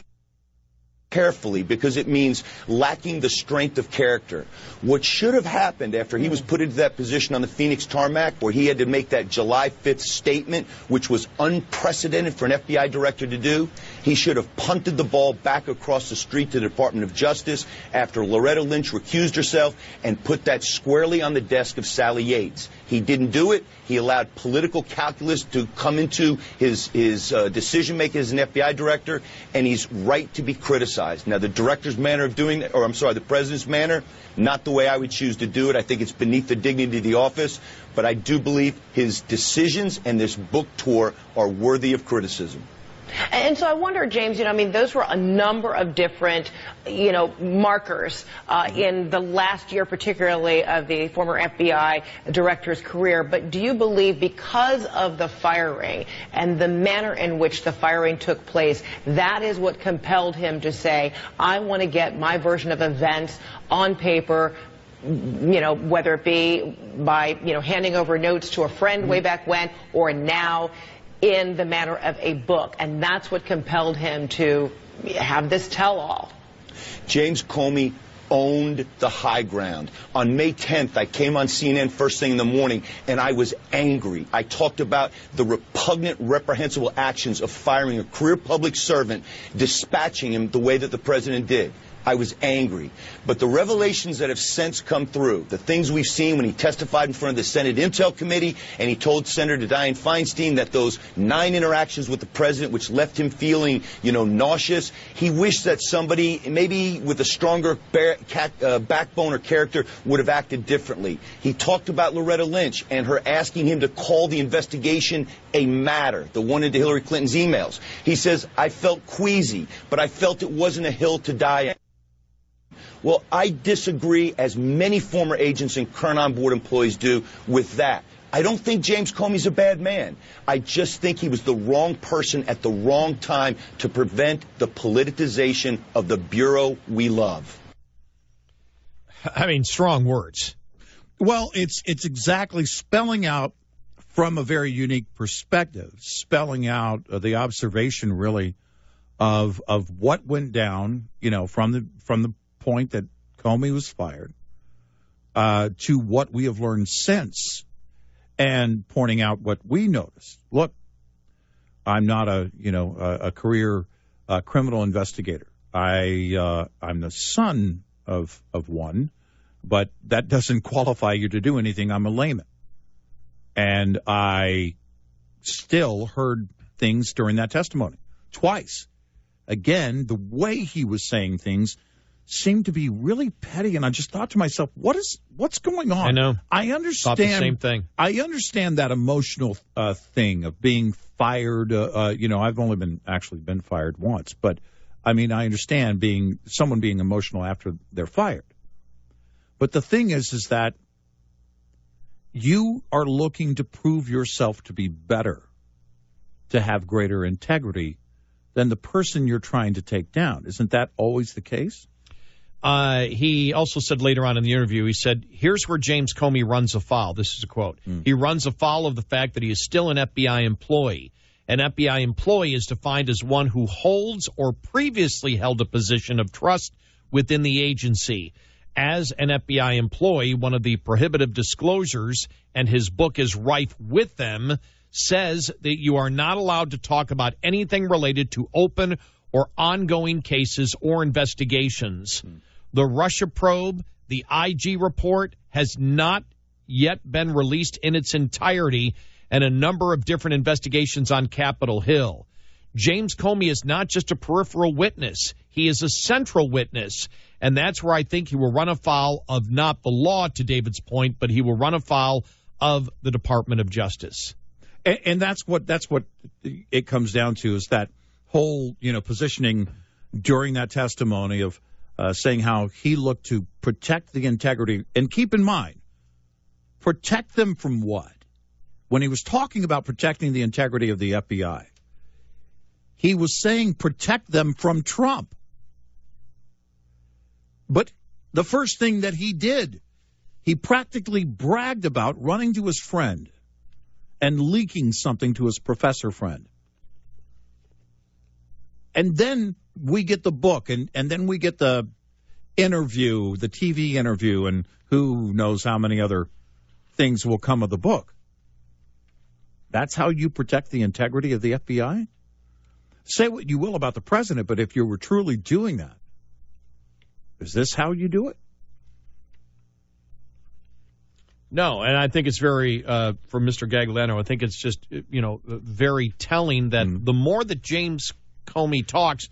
carefully because it means lacking the strength of character. What should have happened after he was put into that position on the Phoenix tarmac where he had to make that July 5th statement, which was unprecedented for an FBI director to do, he should have punted the ball back across the street to the Department of Justice after Loretta Lynch recused herself and put that squarely on the desk of Sally Yates. He didn't do it. He allowed political calculus to come into his decision-making as an FBI director, and he's right to be criticized. Now, the director's manner of doing that, or I'm sorry, the president's manner, not the way I would choose to do it. I think it's beneath the dignity of the office, but I do believe his decisions and this book tour are worthy of criticism. And so I wonder, James, those were a number of different, markers in the last year, particularly of the former FBI director's career. But do you believe because of the firing and the manner in which the firing took place, that is what compelled him to say, I want to get my version of events on paper, whether it be by, handing over notes to a friend way back when or now? in the matter of a book, and that's what compelled him to have this tell-all. James Comey owned the high ground. On May 10th, I came on CNN first thing in the morning, and I was angry. I talked about the repugnant, reprehensible actions of firing a career public servant, dispatching him the way that the president did. I was angry. But the revelations that have since come through, the things we've seen when he testified in front of the Senate Intel Committee and he told Senator Dianne Feinstein that those 9 interactions with the president, which left him feeling, nauseous, he wished that somebody, maybe with a stronger backbone or character, would have acted differently. He talked about Loretta Lynch and her asking him to call the investigation a matter, the one into Hillary Clinton's emails. He says, I felt queasy, but I felt it wasn't a hill to die on. Well, I disagree, as many former agents and current on-board employees do, with that. I don't think James Comey's a bad man. I just think he was the wrong person at the wrong time to prevent the politicization of the bureau we love. I mean, strong words. Well, it's exactly spelling out from a very unique perspective, spelling out the observation, really, of what went down, from the point that Comey was fired to what we have learned since, and pointing out what we noticed. Look, I'm not a career criminal investigator. I'm the son of one, but that doesn't qualify you to do anything. I'm a layman, and I still heard things during that testimony twice. Again, the way he was saying things seemed to be really petty, and I just thought to myself, what's going on? I know. I understand. Thought the same thing. I understand that emotional thing of being fired. I've only been fired once, but I mean, I understand someone being emotional after they're fired. But the thing is that you are looking to prove yourself to be better, to have greater integrity than the person you're trying to take down. Isn't that always the case? He also said later on in the interview, he said, here's where James Comey runs afoul. This is a quote. He runs afoul of the fact that he is still an FBI employee. An FBI employee is defined as one who holds or previously held a position of trust within the agency. As an FBI employee, one of the prohibitive disclosures, and his book is rife with them, says that you are not allowed to talk about anything related to open or ongoing cases or investigations. The Russia probe, the IG report, has not yet been released in its entirety, and a number of different investigations on Capitol Hill. James Comey is not just a peripheral witness. He is a central witness, and that's where I think he will run afoul of not the law, to David's point, but he will run afoul of the Department of Justice. And that's what it comes down to, is that whole, positioning during that testimony of saying how he looked to protect the integrity. And keep in mind, protect them from what? When he was talking about protecting the integrity of the FBI, he was saying protect them from Trump. But the first thing that he did, he practically bragged about running to his friend and leaking something to his professor friend. And then we get the book, and then we get the interview, the TV interview, and who knows how many other things will come of the book. That's how you protect the integrity of the FBI? Say what you will about the president, but if you were truly doing that, is this how you do it? No, and I think it's very, for Mr. Gagliano, I think it's just, very telling that the more that James Comey talks,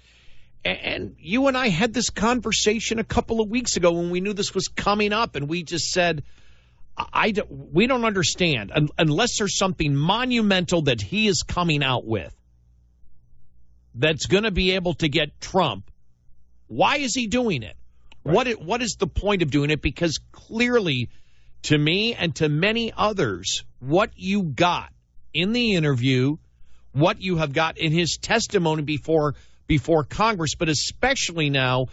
and you and I had this conversation a couple of weeks ago when we knew this was coming up, and we just said, we don't understand, unless there's something monumental that he is coming out with that's going to be able to get Trump. Why is he doing it? Right. What is the point of doing it? Because clearly, to me and to many others, what you got in the interview, what you have got in his testimony before Congress, but especially now,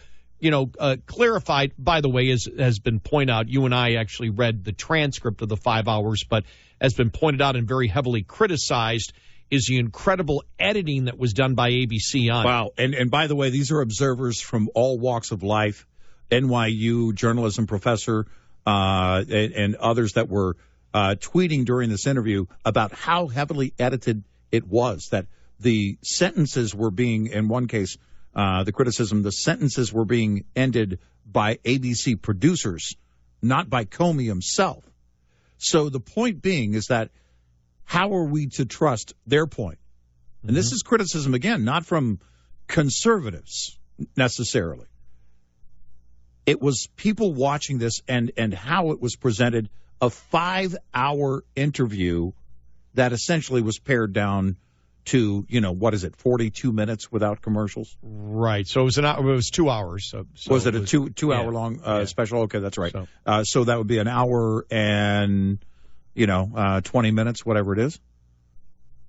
clarified, by the way, as has been pointed out, you and I actually read the transcript of the 5 hours, but has been pointed out and very heavily criticized, is the incredible editing that was done by ABC on. Wow. And by the way, these are observers from all walks of life, NYU journalism professor, and others that were tweeting during this interview about how heavily edited it was, that the sentences were being, in one case, the criticism, the sentences were being ended by ABC producers, not by Comey himself. So the point being is that how are we to trust their point? And this is criticism, again, not from conservatives necessarily. It was people watching this and how it was presented, a 5-hour interview that essentially was pared down to, 42 minutes without commercials? Right. So it was 2 hours. So was it a two-hour long special? Okay, that's right. So that would be an hour and, 20 minutes, whatever it is.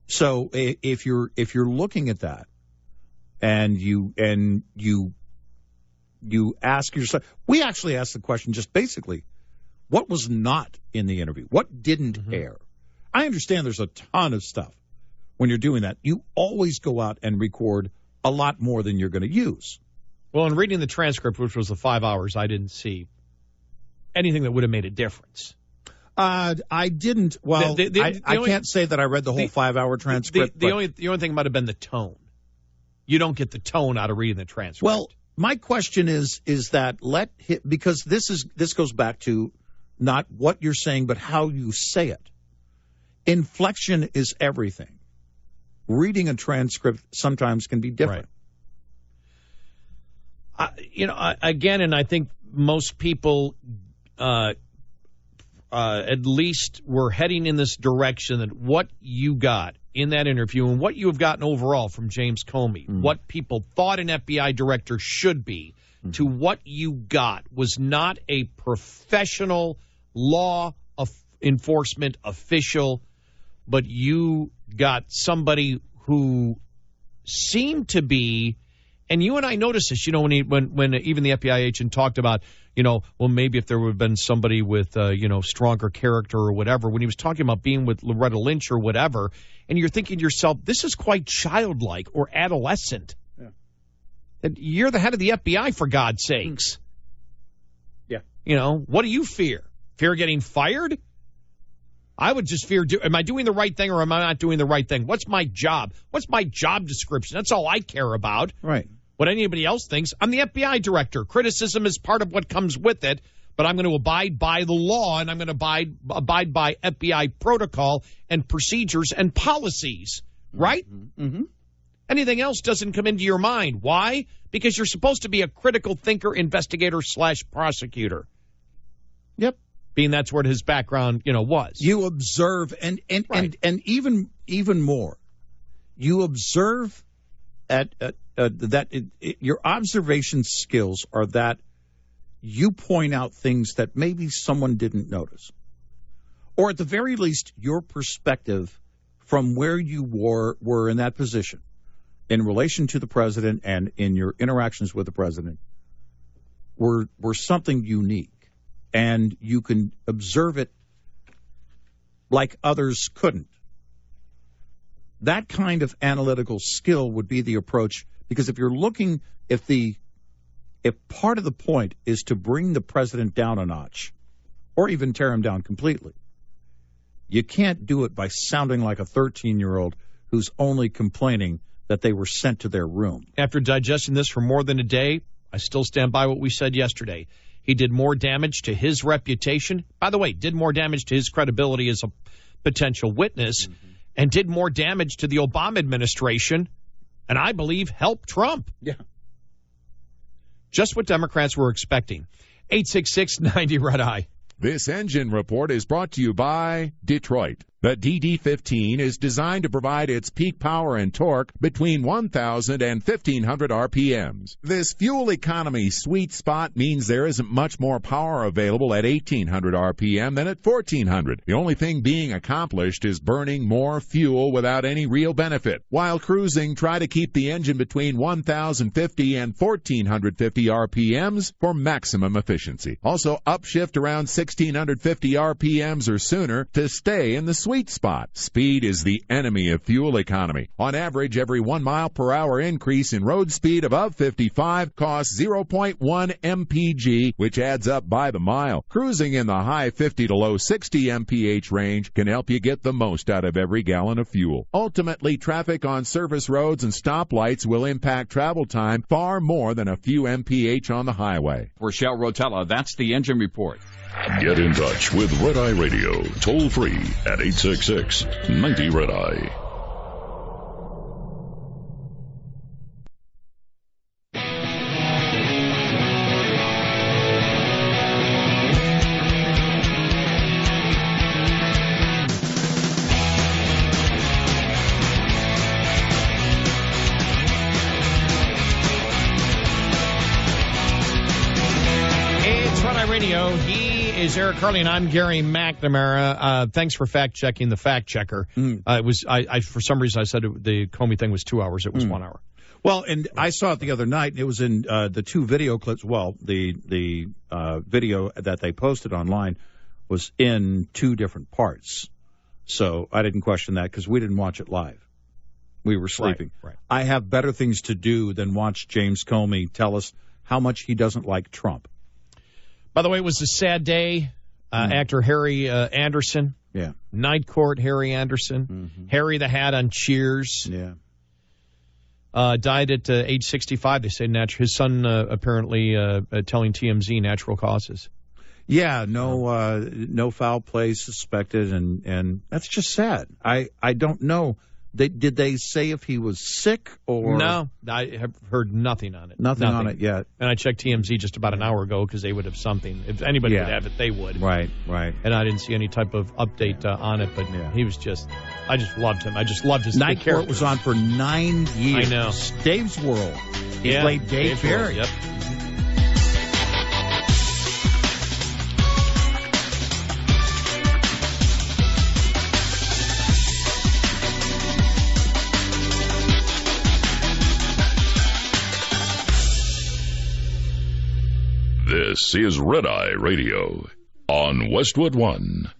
So if you're looking at that and you ask yourself, we actually asked the question just basically, what was not in the interview? What didn't air? I understand there's a ton of stuff. When you're doing that, you always go out and record a lot more than you're going to use. Well, in reading the transcript, which was the 5 hours, I didn't see anything that would have made a difference. I didn't. Well, I can't say that I read the whole 5-hour transcript. The only thing might have been the tone. You don't get the tone out of reading the transcript. Well, my question is that because this goes back to not what you're saying, but how you say it. Inflection is everything. Reading a transcript sometimes can be different. Right. Again, and I think most people at least were heading in this direction, that what you got in that interview and what you have gotten overall from James Comey, what people thought an FBI director should be, to what you got was not a professional law enforcement official, but you got somebody who seemed to be, and you and I noticed this, when even the FBI agent talked about, well, maybe if there would have been somebody with, stronger character or whatever, when he was talking about being with Loretta Lynch or whatever, and you're thinking to yourself, this is quite childlike or adolescent. Yeah. And you're the head of the FBI, for God's sakes. Yeah. What do you fear? Fear getting fired? I would just fear, am I doing the right thing or am I not doing the right thing? What's my job? What's my job description? That's all I care about. Right. What anybody else thinks. I'm the FBI director. Criticism is part of what comes with it, but I'm going to abide by the law, and I'm going to abide by FBI protocol and procedures and policies, right? Mm-hmm. Anything else doesn't come into your mind. Why? Because you're supposed to be a critical thinker, investigator / prosecutor. Yep. Being that's what his background, was. You observe, and even more, you observe your observation skills are that you point out things that maybe someone didn't notice, or at the very least, your perspective from where you were in that position in relation to the president and in your interactions with the president were something unique. And you can observe it like others couldn't. That kind of analytical skill would be the approach, because if part of the point is to bring the president down a notch, or even tear him down completely, you can't do it by sounding like a 13-year-old who's only complaining that they were sent to their room. After digesting this for more than a day, I still stand by what we said yesterday. He did more damage to his reputation. By the way, did more damage to his credibility as a potential witness, and did more damage to the Obama administration, and I believe helped Trump. Yeah. Just what Democrats were expecting. 866-90-RED-I. This engine report is brought to you by Detroit. The DD15 is designed to provide its peak power and torque between 1,000 and 1,500 RPMs. This fuel economy sweet spot means there isn't much more power available at 1,800 RPM than at 1,400. The only thing being accomplished is burning more fuel without any real benefit. While cruising, try to keep the engine between 1,050 and 1,450 RPMs for maximum efficiency. Also, upshift around 1,650 RPMs or sooner to stay in the sweet sweet spot. Speed is the enemy of fuel economy. On average, every 1 mile per hour increase in road speed above 55 costs 0.1 mpg, which adds up by the mile. Cruising in the high 50 to low 60 mph range can help you get the most out of every gallon of fuel. Ultimately, traffic on service roads and stoplights will impact travel time far more than a few mph on the highway. For Shell Rotella, that's the Engine Report. Get in touch with Red Eye Radio, toll free at 866-90-RED-EYE. Radio. He is Eric Harley, and I'm Gary McNamara. Thanks for fact-checking the fact-checker. It was for some reason I said the Comey thing was 2 hours. It was 1 hour. Well, and I saw it the other night. It was in the two video clips. Well, the video that they posted online was in two different parts. So I didn't question that because we didn't watch it live. We were sleeping. Right. I have better things to do than watch James Comey tell us how much he doesn't like Trump. By the way, it was a sad day. Actor Harry Anderson. Yeah. Night Court Harry Anderson. Harry the Hat on Cheers. Yeah. Died at age 65. They say his son apparently telling TMZ natural causes. Yeah, no foul play suspected, and that's just sad. I don't know. Did they say if he was sick or? No, I have heard nothing on it. Nothing on it yet. And I checked TMZ just about an hour ago because they would have something. If anybody would have it, they would. Right. And I didn't see any type of update on it, but he was I just loved him. I just loved his Night Court was on for 9 years. I know. Dave's World. He played Dave Barry. Yep. This is Red Eye Radio on Westwood One.